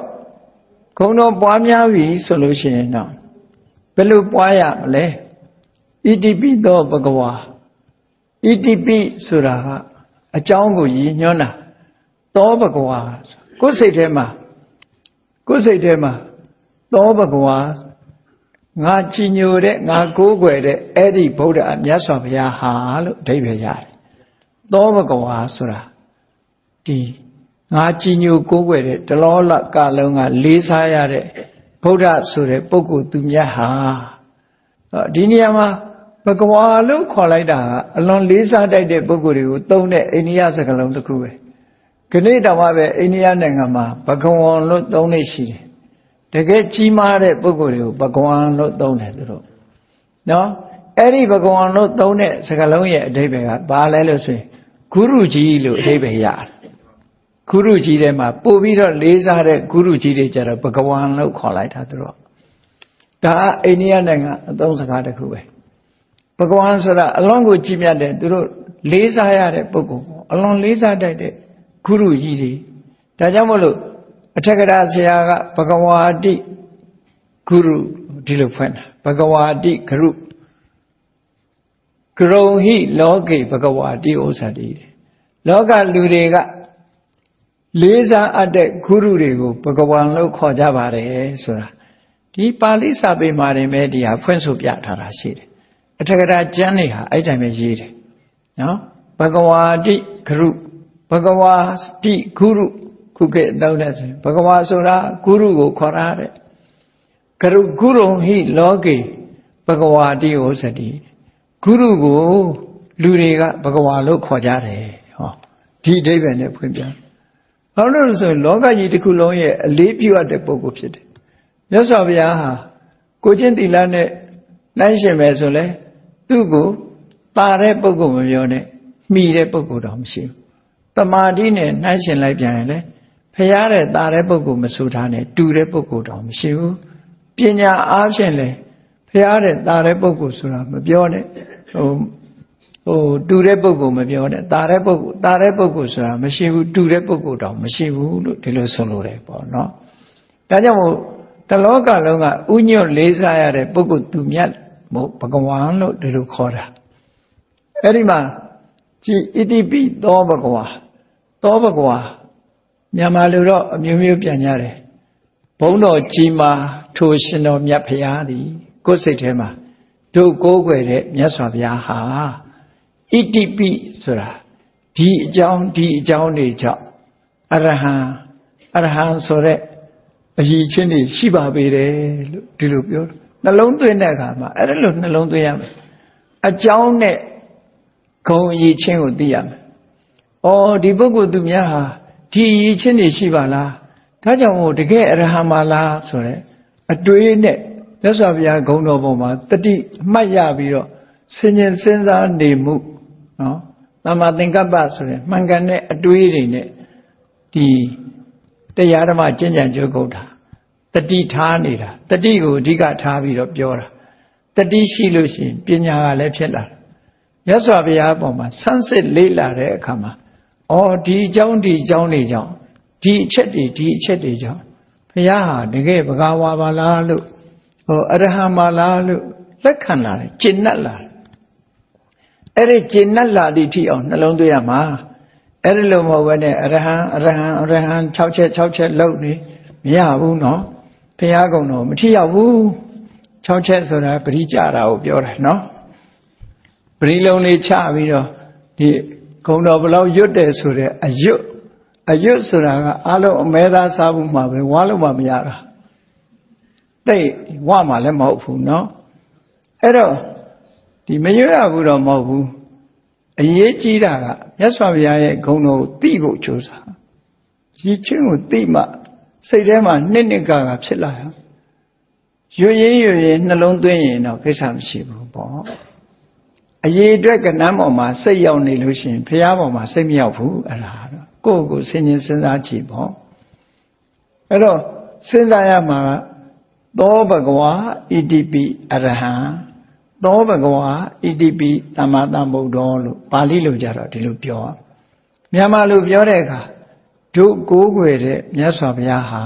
ဂုဏ်တော်ပွားများပြီဆိုလို့ရှိရင်တော့ဘယ်လိုပွားရမလဲဣတိပိသောဘဂဝါဣတိပိဆိုတာကအကြောင်းကိုရည်ညွှန်းတာသောဘဂဝါကိုယ်စိတ်ထဲမှာသောဘဂဝါငါကြည်ညိုတဲ့ငါကိုးကွယ်တဲ့အဲ့ဒီဗုဒ္ဓမြတ်စွာဘုရားဟာလို့အဓိပ္ပာယ်ရတယ်သောဘဂဝါဆိုတာဒီငါကြည်ညိုကိုးကွယ်တဲ့တလောလကလုံးကလေးစားရတဲ့ဗုဒ္ဓဆိုတဲ့ပုဂ္ဂိုလ်သူမြတ်ဟာဒီနေရာမှာဘဂဝါလို့ခေါ်လိုက်တာအလွန်လေးစားတတ်တဲ့ပုဂ္ဂိုလ်တွေကိုသုံးတဲ့အိန္ဒိယစကားလုံးတစ်ခုပဲခဏတောင်မှပဲအိန္ဒိယနိုင်ငံမှာဘဂဝံလို့သုံးနေရှိတယ်တကယ်ကြီးမားတဲ့ပုဂ္ဂိုလ်တွေကိုဘဂဝံလို့သုံးတယ်သူတို့နော်အဲ့ဒီဘဂဝံလို့သုံးတဲ့စကားလုံးရဲ့အဓိပ္ပာယ်ကဘာလဲလို့ဆိုရင်ဂုရုကြီးလို့အဓိပ္ပာယ်ရတယ်ဂုရုကြီးထဲမှာပို့ပြီးတော့လေးစားတဲ့ဂုရုကြီးတွေကြတော့ဘဂဝံလို့ခေါ်လိုက်တာသူတို့ဒါအိန္ဒိယနိုင်ငံအသုံးစကားတစ်ခုပဲဘဂဝံဆိုတာအလွန်ကိုကြီးမြတ်တဲ့သူတို့လေးစားရတဲ့ပုဂ္ဂိုလ်ပေါ့အလွန်လေးစားတတ်တဲ့ဂုရုကြီးတွေဒါကြောင့်မို့လို့အထက်ကရာဆရာကဘဂဝါတိဂုရုဒီလိုဖွင့်တာဘဂဝါတိဂရု ဂရုံဟိလောကေဘဂဝါတိဥစ္စာတိလောကလူတွေကလေးစားအပ်တဲ့ဂုရုတွေကိုဘဂဝါလို့ခေါ်ကြပါတယ်ဆိုတာဒီပါဠိစာပေမှာတင်ပဲဒီဟာဖွင့်ဆိုပြထားတာရှိတယ်အထက်ကရာကျမ်းတွေဟာအဲ့တိုင်းပဲရေးတယ်နော်ဘဂဝါတိဂရုဘဂဝါတိဂုရုခုခေတ်တောင်းတဲ့ဆိုဘဂဝါဆိုတာဂုရုကိုခေါ်ရတဲ့ဂရုဂုရုံဟိလောကေဘဂဝါတိဥစ္စတိဂုရုကိုလူတွေကဘဂဝါလို့ခေါ်ကြတယ်ဟောဒီအဓိပ္ပာယ်နဲ့ဖွင့်ပြဘာလို့လဲဆိုရင်လောကကြီးတစ်ခုလုံးရဲ့အလေးပြုအပ်တဲ့ပုဂ္ဂိုလ်ဖြစ်တယ်မြတ်စွာဘုရားဟာကိုချင်းသီလနဲ့နှိုင်းရှင်မယ်ဆိုလဲသူ့ကိုပါတဲ့ပုဂ္ဂိုလ်မပြောနဲ့မှီတဲ့ပုဂ္ဂိုလ်တော့မရှိဘူးတမာတိနဲ့နှိုင်းရှင်လိုက်ပြန်ရင်လေဖရားတဲ့တာတဲ့ပုဂ္ဂိုလ်မဆိုထားနဲ့တူတဲ့ပုဂ္ဂိုလ်တော့မရှိဘူးပညာအားဖြင့်လေဖရားတဲ့တာတဲ့ပုဂ္ဂိုလ်ဆိုတာမပြောနဲ့တူတဲ့ပုဂ္ဂိုလ်မပြောနဲ့တာတဲ့ပုဂ္ဂိုလ်ဆိုတာမရှိဘူးတူတဲ့ပုဂ္ဂိုလ်တော့မရှိဘူးလို့ဒီလိုဆိုလိုတယ်ပေါ့နော်ဒါကြောင့်မို့တလောကလုံးကဥညွတ်လေးစားရတဲ့ပုဂ္ဂိုလ်သူမြတ်မို့ဘဂဝါလို့ဒီလိုခေါ်တာအဲ့ဒီမှာကြည်ဣတိပိသောဘဂဝါသောဘဂဝါမြန်မာလူတော့အမျိုးမျိုးပြန်ကြတယ်ဘုန်းတော်ကြီးမှာထိုရှင်တော်မြတ်ဖရာသည်ကိုယ်စိတ်ထဲမှာတို့ကိုးကွယ်တဲ့မြတ်စွာဘုရားဟာဣတိပိဆိုတာဒီအကြောင်းတွေကြောင့်အရဟံဆိုတဲ့အရည်ချင်းတွေရှိပါပေတယ်လို့ဒီလိုပြောနှလုံးသွင်းတဲ့အခါမှာအဲ့ဒါလို့နှလုံးသွင်းရမယ်အကြောင်းနဲ့ဂုံအရည်ချင်းကိုသိရမယ်။အော်ဒီပုဂ္ဂိုလ်သူများဟာဒီအရည်ချင်းတွေရှိပါလား။ဒါကြောင့်မို့တကယ်အရဟံပါလားဆိုတဲ့အတွေးနဲ့မြတ်စွာဘုရားဂုဏ်တော်ပေါ်မှာတတိအမှတ်ရပြီးတော့ဆင်ញင်စဉ်းစားနေမှုနော်။သမ္မာသင်္ကပ္ပဆိုတဲ့မှန်ကန်တဲ့အတွေးတွေနဲ့ဒီတရားဓမ္မကျင့်ကြံကြိုးကုပ်တာတတိထားနေတာတတိကိုအဓိကထားပြီးတော့ပြောတာတတိရှိလို့ရှိရင်ပညာကလည်းဖြစ်လာတယ်မြတ်စွာဘုရားအပေါ်မှာဆန်းစစ်လေ့လာတဲ့အခါမှာအော်ဒီအကြောင်းတွေကြောင့်ဒီအချက်တွေကြောင့်ဘုရားဟာတကယ်ဘဂဝါပါလားလို့အရဟံပါလားလို့လက်ခံလာတယ်ကျင့်납လာတယ်အဲ့ဒီကျင့်납လာသည့်အထိအောင်နှလုံးသွင်းရမှာအဲ့ဒီလိုမဟုတ်ဘဲနဲ့အရဟံ6ချက်လောက်နေမရဘူးနော်ဘုရားကုံတော်မထီရောက်ဘူး6ချက်ဆိုတာပရိကြတာကိုပြောတာနော်ပရိလုံးလေးချပြီးတော့ဒီဂုံတော်ဘလောက်ရွတ်တယ်ဆိုတဲ့အရွတ်ဆိုတာကအလုံးအမဲသားစားဖို့မှာပဲဝါလို့မှမရတာတိတ်ဝမှလည်းမဟုတ်ဘူးနော်အဲ့တော့ဒီမရွတ်ရဘူးတော့မဟုတ်ဘူးအရေးကြီးတာကမြတ်စွာဘုရားရဲ့ဂုဏ်တော်ကိုသိဖို့ကြိုးစားရည်ချင်းကိုသိမှစိတ်ထဲမှာနှစ်ကဖြစ်လာရရွတ်ရင်နှလုံးသွင်းရင်တော့ကိစ္စမရှိဘူးပေါ့အရေးအတွက်ကဏ္ဍပေါ်မှာစိတ်ရောက်နေလို့ရှိရင်ဘုရားပေါ်မှာစိတ်မရောက်ဘူးအဲ့ဒါတော့ကိုယ့်ဆင်ញင်စဉ်းစားကြည့်ပေါ့အဲ့တော့စဉ်းစားရမှာသောဘဂဝါဣတိပိအရဟံသောဘဂဝါဣတိပိသမ္မာသမ္ဗုဒ္ဓောလို့ပါဠိလိုကြတော့ဒီလိုပြောမြန်မာလိုပြောတဲ့အခါတို့ကိုးကွယ်တဲ့မြတ်စွာဘုရားဟာ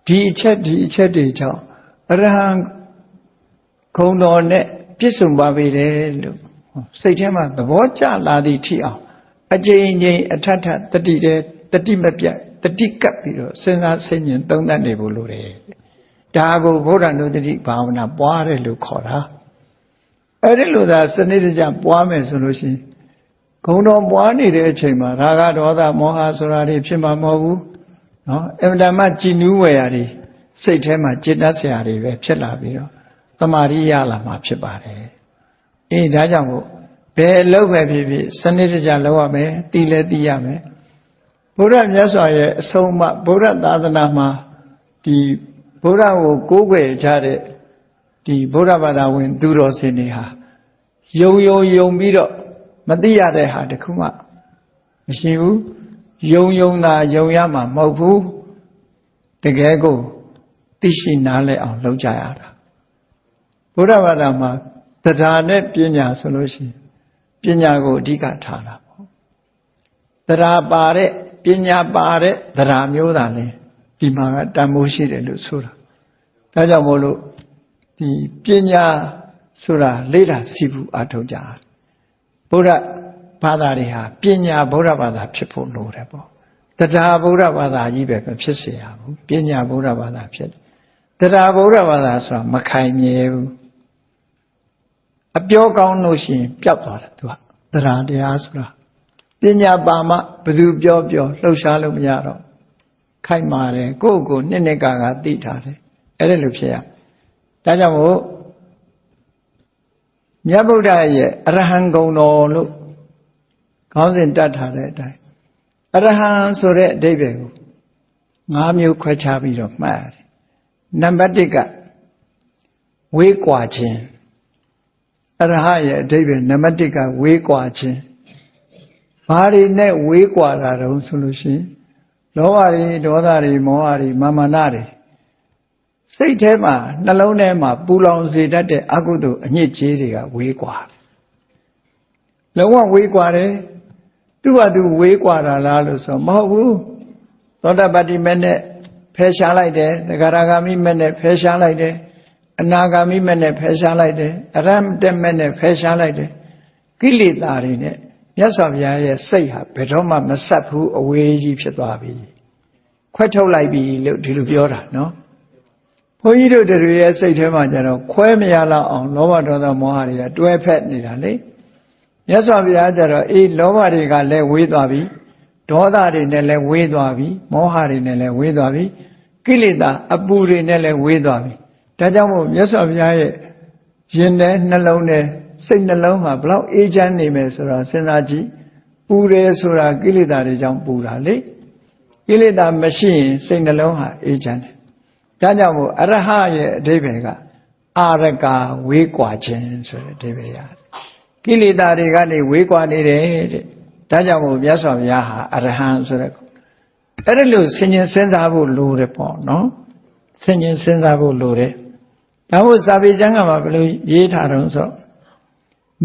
ဒီအချက်တွေကြောင့်အရဟံဂုဏ်တော်နဲ့ပြည့်စုံပါပေတယ်လို့စိတ်ထဲမှာသဘောကျလာသည့်ထိအောင်အကျဉ်းအထတတတိမပြတ်တတိကပ်ပြီးတော့စဉ်းစားဆင်ခြင်သုံးသပ်နေဖို့လိုတယ်ဒါကိုဗုဒ္ဓနုတ္တိဘာဝနာပွားတယ်လို့ခေါ်တာအဲ့ဒီလိုသာစနစ်တကျပွားမယ်ဆိုလို့ရှိရင်ဂုဏ်တော်ပွားနေတဲ့အချိန်မှာရာဂဒေါသမောဟဆိုတာတွေဖြစ်မှာမဟုတ်ဘူးနော်အမှန်တမ်းကြည်နူးဝယ်ရာတွေစိတ်ထဲမှာจิตတတ်စရာတွေပဲဖြစ်လာပြီးတော့တမာရိရလာမှာဖြစ်ပါတယ်အေးဒါကြောင့်မို့ဘယ်လောက်ပဲဖြစ်ဖြစ်စနစ်တကျလုပ်ရမယ်သိလဲသိရမယ်ဘုရားမြတ်စွာရဲ့အဆုံးအမဘုရားသာသနာမှာဒီဘုရားကိုကိုးကွယ်ကြတဲ့ဒီဘုရားဘာသာဝင်သူတော်စင်တွေဟာယုံပြီးတော့မသိရတဲ့ဟာတခုမှမရှိဘူးယုံသာယုံရမှာမဟုတ်ဘူးတကယ်ကိုသိရှိနားလည်အောင်လုပ်ကြရတာဘုရားဘာသာမှာတရားနဲ့ပညာဆိုလို့ရှိရင်ပညာကိုအဓိကထားတာပေါ့တရားပါတဲ့ပညာပါတဲ့တရားမျိုးသာလဲဒီမှာကတန်ဖိုးရှိတယ်လို့ဆိုတာဒါကြောင့်မို့လို့ဒီပညာဆိုတာလေ့လာစီးပူးအားထုတ်ကြ ဗုဒ္ဓဘာသာတွေဟာပညာဗုဒ္ဓဘာသာဖြစ်ဖို့လိုတယ်ပေါ့တရားဗုဒ္ဓဘာသာကြီးပဲဖြစ်เสียရဘူးပညာဗုဒ္ဓဘာသာဖြစ်တယ်တရားဗုဒ္ဓဘာသာဆိုတာမခိုင်မြဲဘူးအပြောကောင်းလို့ရှိရင်ပျောက်သွားတယ်သူကတရားတရားဆိုတာပညာပါမှဘယ်သူပြောလှုပ်ရှားလို့မရတော့ခိုင်မာတယ်ကိုယ့်ကိုနှစ်ကာသိထားတယ်အဲ့ဒါလိုဖြစ်ရဒါကြောင့်မို့မြတ်ဗုဒ္ဓရဲ့အရဟံဂုဏ်တော်လို့ခေါင်းစဉ်တတ်ထားတဲ့အတိုင်းအရဟံဆိုတဲ့အဓိပ္ပာယ်ကို၅မျိုးခွဲခြားပြီးတော့မှတ်ရတယ်နံပါတ်1ကဝေးကွာခြင်းအရဟရဲ့အဓိပ္ပာယ်နံပါတ်1ကဝေးကွာခြင်းဘာတွေနဲ့ဝေးကွာတာတုံးဆိုလို့ရှိရင်လောဘတွေဒေါသတွေမောဟတွေမာမနတွေစိတ်ထဲမှာနှလုံးထဲမှာပူလောင်စေတတ်တဲ့အကုသိုလ်အညစ်အကြေးတွေကဝေးကွာလုံးဝဝေးကွာတယ်သူ့ဟာသူဝေးကွာတာလားလို့ဆိုမဟုတ်ဘူးသောတာပတ္တိမက်နဲ့ဖယ်ရှားလိုက်တယ်သဂရဂါမိမက်နဲ့ဖယ်ရှားလိုက်တယ်အနာဂါမိမက်နဲ့ဖယ်ရှားလိုက်တယ်အရဟတမက်နဲ့ဖယ်ရှားလိုက်တယ်ကိလေသာတွေနဲ့မြတ်စွာဘုရားရဲ့စိတ်ဟာဘယ်တော့မှမဆက်ဘူးအဝေးကြီးဖြစ်သွားပြီခွဲထုတ်လိုက်ပြီလို့ဒီလိုပြောတာနော်ဘုန်းကြီးတို့တွေရဲ့စိတ်ထဲမှာကျတော့ခွဲမရလောက်အောင်လောဘဒေါသမောဟတွေကတွဲဖက်နေတာလေမြတ်စွာဘုရားကျတော့အေးလောဘတွေကလည်းဝေးသွားပြီဒေါသတွေနဲ့လည်းဝေးသွားပြီမောဟတွေနဲ့လည်းဝေးသွားပြီကိလေသာအပူတွေနဲ့လည်းဝေးသွားပြီဒါကြောင့်မို့မြတ်စွာဘုရားရဲ့ရင်ထဲနှလုံးထဲစိတ်နှလုံးမှာဘလောက်အေးချမ်းနေမယ်ဆိုတော့စဉ်းစားကြည့်ပူတယ်ဆိုတာကိလေသာတွေကြောင့်ပူတာလေကိလေသာမရှိရင်စိတ်နှလုံးဟာအေးချမ်းတယ်ဒါကြောင့်မို့အရဟရဲ့အဓိပ္ပာယ်ကအာရကာဝေးကွာခြင်းဆိုတဲ့အဓိပ္ပာယ်ရတယ်ကိလေသာတွေကနေဝေးကွာနေတယ်တဲ့ဒါကြောင့်မို့မြတ်စွာဘုရားဟာအရဟံဆိုတဲ့အဲ့ဒါလို့ဆင်ញင်စဉ်းစားဖို့လိုတယ်ပေါ့နော်ဆင်ញင်စဉ်းစားဖို့လိုတယ်ဒါမို့စာပေကျမ်းကမှာဘယ်လိုရေးထားတော့ဆို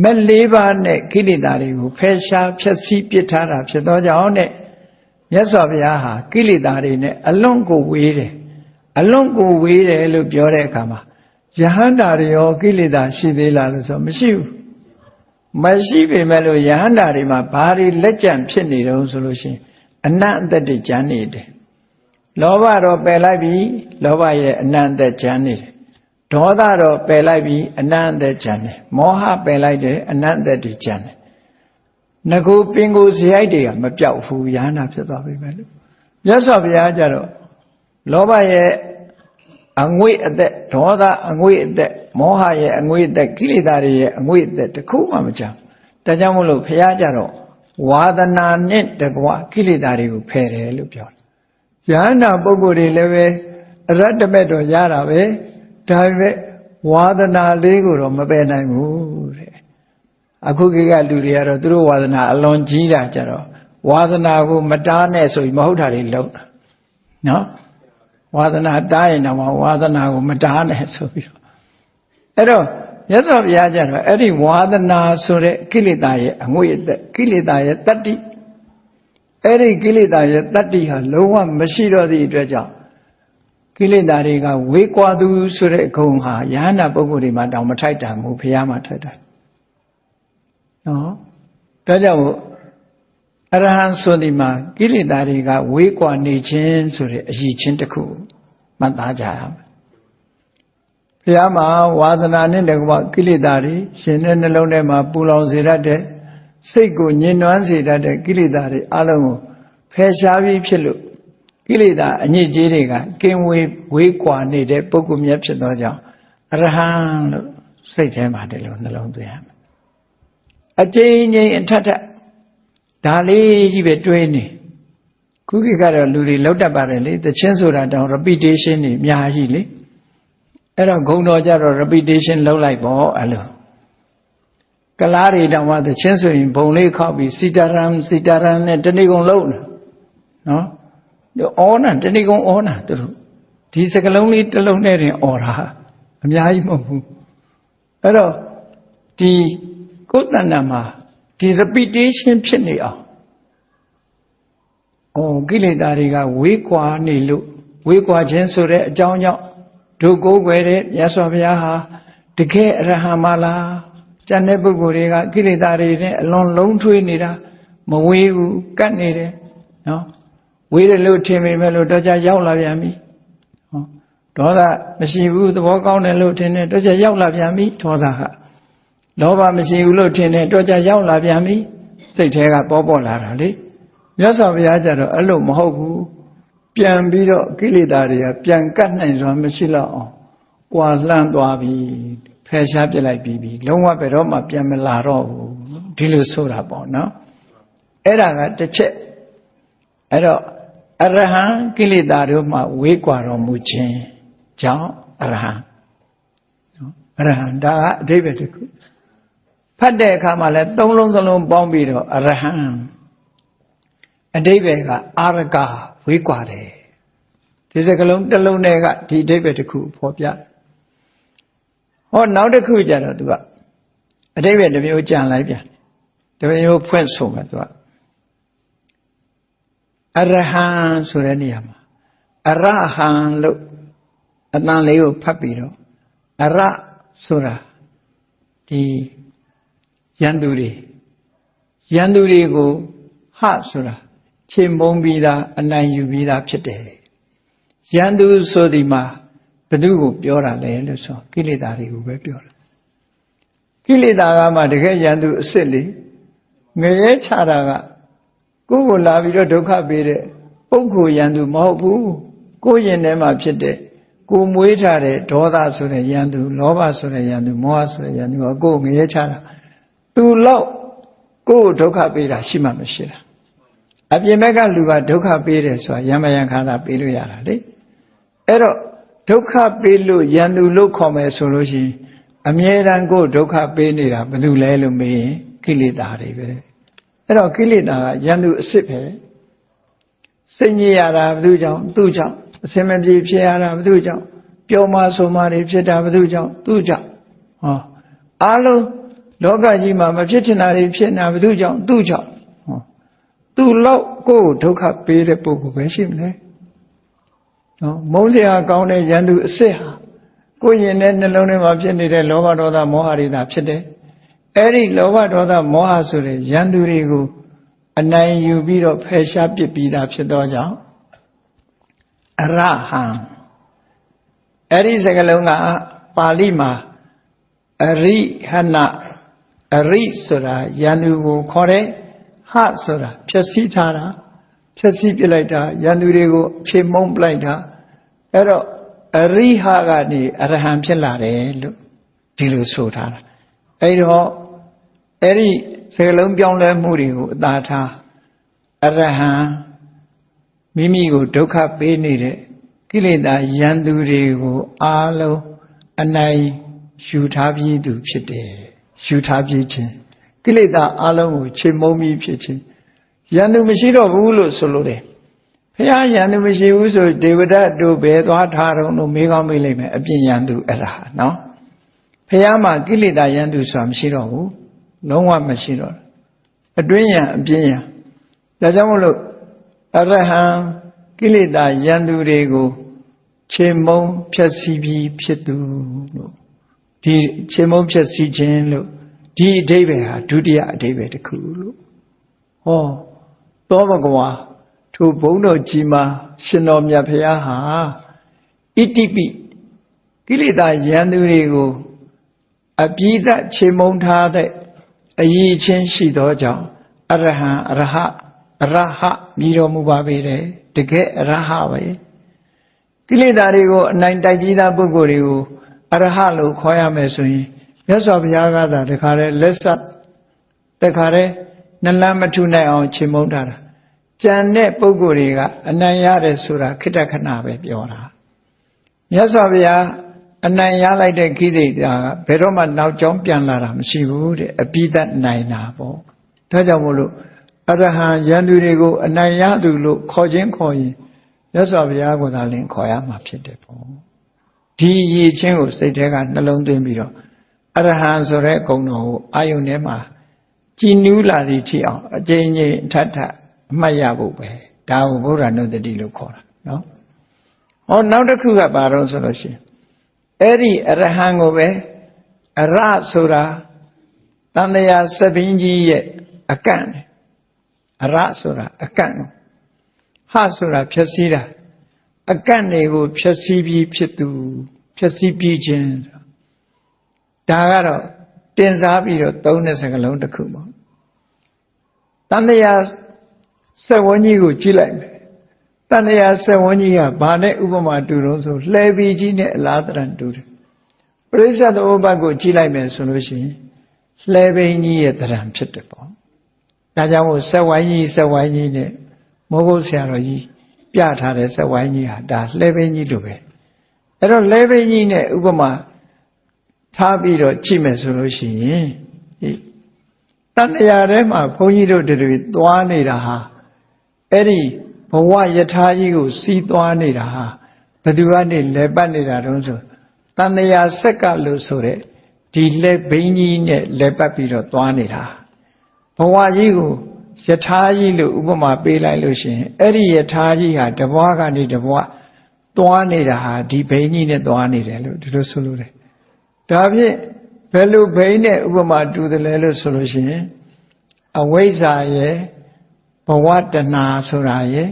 မက်၄ပါးနဲ့ကိလေသာတွေကိုဖယ်ရှားဖျက်ဆီးပစ်ထားတာဖြစ်သောကြောင့်နဲ့မြတ်စွာဘုရားဟာကိလေသာတွေနဲ့အလွန်ကိုဝေးတယ်အလွန်ကိုဝေးတယ်လို့ပြောတဲ့အခါမှာယဟန္တာတွေရောကိလေသာရှိသေးလားလို့ဆိုမရှိဘူးမရှိပေမဲ့လို့ယဟန္တာတွေမှာဘာတွေလက်ကျန်ဖြစ်နေတုံးဆိုလို့ရှိရင်အနတ်အသက်တွေကျန်နေတယ်လောဘတော့ပယ်လိုက်ပြီလောဘရဲ့အနတ်အသက်ကျန်နေတယ်ဒေါသတော့ပယ်လိုက်ပြီအနတ်အသက်ကျန်တယ်မောဟပယ်လိုက်တယ်အနတ်အသက်တွေကျန်တယ်ငကိုပင်ကိုဇယိုက်တွေကမပြောက်ဘူးယဟန္တာဖြစ်သွားပြီပဲလို့မြတ်စွာဘုရားကျတော့လောဘရဲ့အငွေ့အသက်ဒေါသအငွေ့အသက်မောဟရဲ့အငွေ့အသက်ကိလေသာတွေရဲ့အငွေ့အသက်တခုမှမကြဘူးဒါကြောင့်မို့လို့ဘုရားကျတော့ဝါဒနာနဲ့တကွာကိလေသာတွေကိုဖယ်တယ်လို့ပြောတယ်ယဟန္တာပုဂ္ဂိုလ်တွေလည်းပဲအရတ္တမက်တော့ရတာပဲဒါပေမဲ့ဝါဒနာလေးကိုတော့မပယ်နိုင်ဘူးတဲ့အခုခေတ်ကလူတွေကတော့သူတို့ဝါဒနာအလွန်ကြီးတာကြတော့ဝါဒနာကိုမတားနဲ့ဆိုပြီးမဟုတ်တာတွေလုပ်တာနော်ဝါဒနာတားရင်တော့ဝါဒနာကိုမတားနဲ့ဆိုပြီးတော့အဲ့တော့မြတ်စွာဘုရားကျတော့အဲ့ဒီဝါဒနာဆိုတဲ့ကိလေသာရဲ့အငွေ့အသက်ကိလေသာရဲ့တတ္တိအဲ့ဒီကိလေသာရဲ့တတ္တိဟာလုံးဝမရှိတော့သည့်အတွက်ကြောင့်ကိလေသာတွေကဝေးကွာသူဆိုတဲ့ဂုဏ်ဟာယဟန္တာပုဂ္ဂိုလ်တွေမှာတောင်မထိုက်တန်ဘူးဘုရားမှာထိုက်တယ်နော်ဒါကြောင့်အရဟံဆိုဒီမှာကိလေသာတွေကဝေးကွာနေခြင်းဆိုတဲ့အရည်ချင်းတစ်ခုမှတ်သားကြရမယ်ဘုရားမှာဝါသနာနဲ့တကွကိလေသာတွေရှင်တဲ့နှလုံးထဲမှာပူလောင်စေတတ်တဲ့စိတ်ကိုညှဉ်းနှွမ်းစေတတ်တဲ့ကိလေသာတွေအလုံးကိုဖယ်ရှားပြီးဖြစ်လို့ကိလေသာအညစ်အကြေးတွေကကင်းဝေးကွာနေတဲ့ပုဂ္ဂိုလ်မြတ်ဖြစ်သောကြောင့်အရဟံလို့စိတ်ထဲမှာဒီလိုနှလုံးသွင်းရမယ်အကျဉ်းချင်းအထက်ထက်ဒါလေးကြီးပဲတွေးနေခုခေတ်ကတော့လူတွေလောက်တတ်ပါတယ်လေသချင်းဆိုတာတောင် repetition တွေအများကြီးလေအဲ့တော့ဂုံတော်ကြတော့ repetition လုပ်လိုက်ပေါ့အဲ့လိုကလားတွေတောင်မှသချင်းဆိုရင်ဘုံလေးခောက်ပြီးစီတာရန်နဲ့တဏိကုံလုံးနော်အော်နာတဏိကုံအော်နာသူတို့ဒီစကလုံးလေးတစ်လုံးနဲ့တင်အော်တာအများကြီးမဟုတ်ဘူးအဲ့တော့ဒီကိုယ်တဏ္ဍာမှာဒီ repetition ဖြစ်နေအောင်ကိလေသာတွေကဝေးကွာနေလို့ဝေးကွာခြင်းဆိုတဲ့အကြောင်းကြောင့်ဒုကိုယ်ွယ်တဲ့မြတ်စွာဘုရားဟာတကယ်အရဟံမလား ကျန်တဲ့ပုဂ္ဂိုလ်တွေကကိလေသာတွေနဲ့အလွန်လုံးထွေးနေတာမဝေးဘူးကတ်နေတယ်နော်ဝေးတယ်လို့ထင်ပေမဲ့လို့တော့ကြရောက်လာပြန်ပြီဟောဒေါသမရှိဘူးသဘောကောင်းတယ်လို့ထင်တယ်တော့ကြရောက်လာပြန်ပြီဒေါသကလောဘမရှိဘူးလို့ထင်တယ်တော့ကြရောက်လာပြန်ပြီစိတ်ထဲကပေါ်လာတာလေမြတ်စွာဘုရားကျတော့အဲ့လိုမဟုတ်ဘူးပြန်ပြီးတော့ကိလေသာတွေကပြန်ကတ်နိုင်စွာမရှိတော့အောင်ကွာလှမ်းသွားပြီဖယ်ရှားပြလိုက်ပြီးလုံးဝဘယ်တော့မှပြန်မလာတော့ဘူးဒီလိုဆိုတာပေါ့နော်အဲ့ဒါကတစ်ချက်အဲ့တော့အရဟံကိလေသာတို့မှဝေးကွာတော်မူခြင်းကြောင့်အရဟံနော်အရဟံဒါကအဓိပ္ပာယ်တစ်ခုဖတ်တဲ့အခါမှာလဲသုံးလုံးစလုံးပေါင်းပြီးတော့အရဟံအဓိပ္ပာယ်ကအာရကဝေးကွာတယ်ဒီစကားလုံးတစ်လုံးနဲ့ကဒီအဓိပ္ပာယ်တစ်ခုဖော်ပြဟောနောက်တစ်ခုကျတော့သူကအဓိပ္ပာယ်တစ်မျိုးကြံလိုက်ပြန်တစ်မျိုးဖွင့်ဆိုမယ်သူကအရဟံဆိုတဲ့နေရာမှာအရဟံလို့အတန်လေးကိုဖတ်ပြီးတော့အရဆိုတာဒီယန္တုတွေကိုဟဆိုတာခြေမုံပြီးသားအနိုင်ယူပြီးသားဖြစ်တယ်ယန္တုဆိုဒီမှာဘယ်သူကိုပြောတာလဲလို့ဆိုကိလေသာတွေကိုပဲပြောတာကိလေသာကမှတကယ်ယန္တုအစ်စ်လေငရဲချတာကကိုယ်ကိုလာပြီးတော့ဒုက္ခပေးတဲ့ပုဂ္ဂိုလ်ယန္တုမဟုတ်ဘူးကိုယ်ရင်ထဲမှာဖြစ်တဲ့ကိုမွေးထားတဲ့ဒေါသဆိုတဲ့ယန္တုလောဘဆိုတဲ့ယန္တုမောဟဆိုတဲ့ယန္တုကကိုယ်ငရဲချတာသူလောက်ကိုယ်ဒုက္ခပေးတာရှိမှမရှိတာအပြင်ဘက်ကလူကဒုက္ခပေးတယ်ဆိုတာယမယံခန္ဓာပေးလို့ရတာလေအဲ့တော့ဒုက္ခပေးလို့ယန္တုလို့ခေါ်မယ်ဆိုလို့ရှိရင်အမြဲတမ်းကိုယ်ဒုက္ခပေးနေတာဘယ်သူလဲလို့မေးရင်ကိလေသာတွေပဲအဲ့တော့ကိလေသာကယန္တုအစ်စ်ပဲစိတ်ညစ်ရတာဘယ်သူကြောင့်သူ့ကြောင့်အစင်မပြေဖြစ်ရတာဘယ်သူကြောင့်ပျော်မဆိုမှတွေဖြစ်တာဘယ်သူကြောင့်သူ့ကြောင့်ဟောအားလုံးလောကကြီးမှာမဖြစ်ချင်တာတွေဖြစ်နေတာဘယ်သူကြောင့်သူ့ကြောင့်ဟောသူ့လောက်ကိုယ်ဒုက္ခပေးတဲ့ပုဂ္ဂိုလ်ပဲရှိမလဲနော်မုန်းစရာကောင်းတဲ့ယန္တုအစ်စ်ဟာကိုယ်ရင်တဲ့နှလုံးထဲမှာဖြစ်နေတဲ့လောဘဒေါသမောဟတွေသာဖြစ်တယ်အဲ့ဒီလောဘဒေါသမောဟဆိုတဲ့ယန္တုတွေကိုအနိုင်ယူပြီးတော့ဖယ်ရှားပစ်ပြီးသားဖြစ်သောကြောင့်အရဟံအဲ့ဒီစကားလုံးကပါဠိမှာအရိဟနအရိဆိုတာယန္တုကိုခေါ်တယ်ဟဆိုတာဖြည့်ဆည်းထားတာဖြည့်ဆည်းပြလိုက်တာယန္တုတွေကိုဖြေမုံပလိုက်တာအဲ့တော့အရိဟကနေအရဟံဖြစ်လာတယ်လို့ဒီလိုဆိုထားတာအဲ့တော့အဲ့ဒီစကားလုံးပြောင်းလဲမှုတွေကိုအသာထားအရဟံမိမိကိုဒုက္ခပေးနေတဲ့ကိလေသာယန္တုတွေကိုအားလုံးအနိုင်ယူထားပြီးသူဖြစ်တယ်ယူထားပြီးခြင်းကိလေသာအားလုံးကိုခြေမုံပြီးဖြစ်ခြင်းယန္တုမရှိတော့ဘူးလို့ဆိုလို့တယ်ဘုရားယန္တုမရှိဘူးဆိုဒေဝဒတ်တို့ဘယ်သွားထားတော့လို့မေးကောင်းမေးလိုက်မယ်အပြင်ယန္တုအဲ့ဒါနော်ဘုရားမှာကိလေသာယန္တုဆိုတာမရှိတော့ဘူးလုံးဝမရှိတော့အတွင်းယံအပြင်ယံဒါကြောင့်မို့လို့အရဟံကိလေသာယန္တုတွေကိုခြေမုံဖြတ်စည်းပြီးဖြစ်သူလို့ဒီခြေမုံဖြတ်စည်းခြင်းလို့ဒီအဓိပ္ပာယ်ဟာဒုတိယအဓိပ္ပာယ်တစ်ခုလို့ဟောသောဘဂဝါထိုဘုန်းတော်ကြီးမှာရှင်တော်မြတ်ဖရာဟာဣတိပိကိလေသာယန္တုတွေကိုအပြည့်အခြေမုံထားတဲ့အရေးချင်းရှိသောကြောင့်အရဟံအရဟမြည်တော်မူပါပေတယ်တကယ်အရဟပဲကိလေသာတွေကိုအနိုင်တိုက်ပြီးသားပုဂ္ဂိုလ်တွေကိုအရဟလို့ခေါ်ရမယ်ဆိုရင်မြတ်စွာဘုရားကသာတခါတည်းလက်ဆက်တခါတည်းနလန်းမထုနိုင်အောင်ခြေမုံထားတာကြံတဲ့ပုဂ္ဂိုလ်တွေကအနိုင်ရတယ်ဆိုတာခိတ္တခဏပဲပြောတာမြတ်စွာဘုရားအနိုင်ရလိုက်တဲ့ခိသိတာကဘယ်တော့မှနောက်ကျောင်းပြန်လာတာမရှိဘူးတဲ့အပိဓာနိုင်တာပေါ့ဒါကြောင့်မို့လို့အရဟံယန္တုတွေကိုအနိုင်ရသူလို့ခေါ်ခြင်းခေါ်ရင်မြတ်စွာဘုရားကသာလင်ခေါ်ရမှာဖြစ်တယ်ပေါ့ဒီရည်ချင်းကိုစိတ်ထဲကနှလုံးသွင်းပြီးတော့အရဟံဆိုတဲ့ဂုဏ်တော်ကိုအာယုန်ထဲမှာကြည်နူးလာသည့်ထိအောင်အကျဉ်းချင်းထပ်ထပ်အမှတ်ရဖို့ပဲဒါကိုဘုရားနုတ္တိလို့ခေါ်တာနော်ဟောနောက်တစ်ခုကဘာတော့ဆိုလို့ရှိရင်အဲ့ဒီအရဟံကိုပဲအရဆိုတာ တန်တရာစပင်းကြီးရဲ့အကန့်အရဆိုတာအကန့်ဟဆိုတာဖြည့်စည်းတာအကန့်တွေကိုဖြည့်စည်းပြီးဖြစ်သူဖြည့်စည်းပြီးခြင်းဒါကတော့တင်စားပြီးတော့သုံးတဲ့စကားလုံးတစ်ခုပေါ့တန်တရာစက်ဝန်းကြီးကိုကြည့်လိုက်မယ်တန်တရာစက်ဝန်းကြီးကဘာနဲ့ဥပမာတူတော့ဆိုလှဲပြီးကြီးနဲ့အလားတရံတူတယ်ပရိစ္ဆေသမုပ္ပါဒ်ကိုကြည့်လိုက်မယ်ဆိုလို့ရှိရင်လှဲဘိန်းကြီးရဲ့တရံဖြစ်တယ်ပေါ့ဒါကြောင့်မို့စက်ဝိုင်းကြီးနဲ့မိုးကုတ်ဆရာတော်ကြီးပြထားတဲ့စက်ဝိုင်းကြီးဟာဒါလှဲဘိန်းကြီးလိုပဲအဲ့တော့လှဲဘိန်းကြီးနဲ့ဥပမာထားပြီးတော့ကြည့်မယ်ဆိုလို့ရှိရင်တဏှာထဲမှာဘုန်းကြီးတို့တွေသွားနေတာဟာအဲ့ဒီဘဝယထာကြီးကိုစီးသွားနေတာဟာဘယ်သူကနေလဲပတ်နေတာတုံးဆိုတဏှာဆက်ကလို့ဆိုတဲ့ဒီလက်ဘိန်းကြီးနဲ့လဲပတ်ပြီးတော့သွားနေတာဘဝကြီးကိုယထာကြီးလို့ဥပမာပေးလိုက်လို့ရှိရင်အဲ့ဒီယထာကြီးဟာတဘွားကနေတဘွားသွားနေတာဟာဒီဘိန်းကြီးနဲ့သွားနေတယ်လို့ဒီလိုဆိုလို့တယ်ဒါဖြင့်ဘယ်လိုဘိန်းနဲ့ဥပမာတူတယ်လဲလို့ဆိုလို့ရှိရင်အဝိဇ္ဇာရဲ့ဘဝတဏှာဆိုတာရဲ့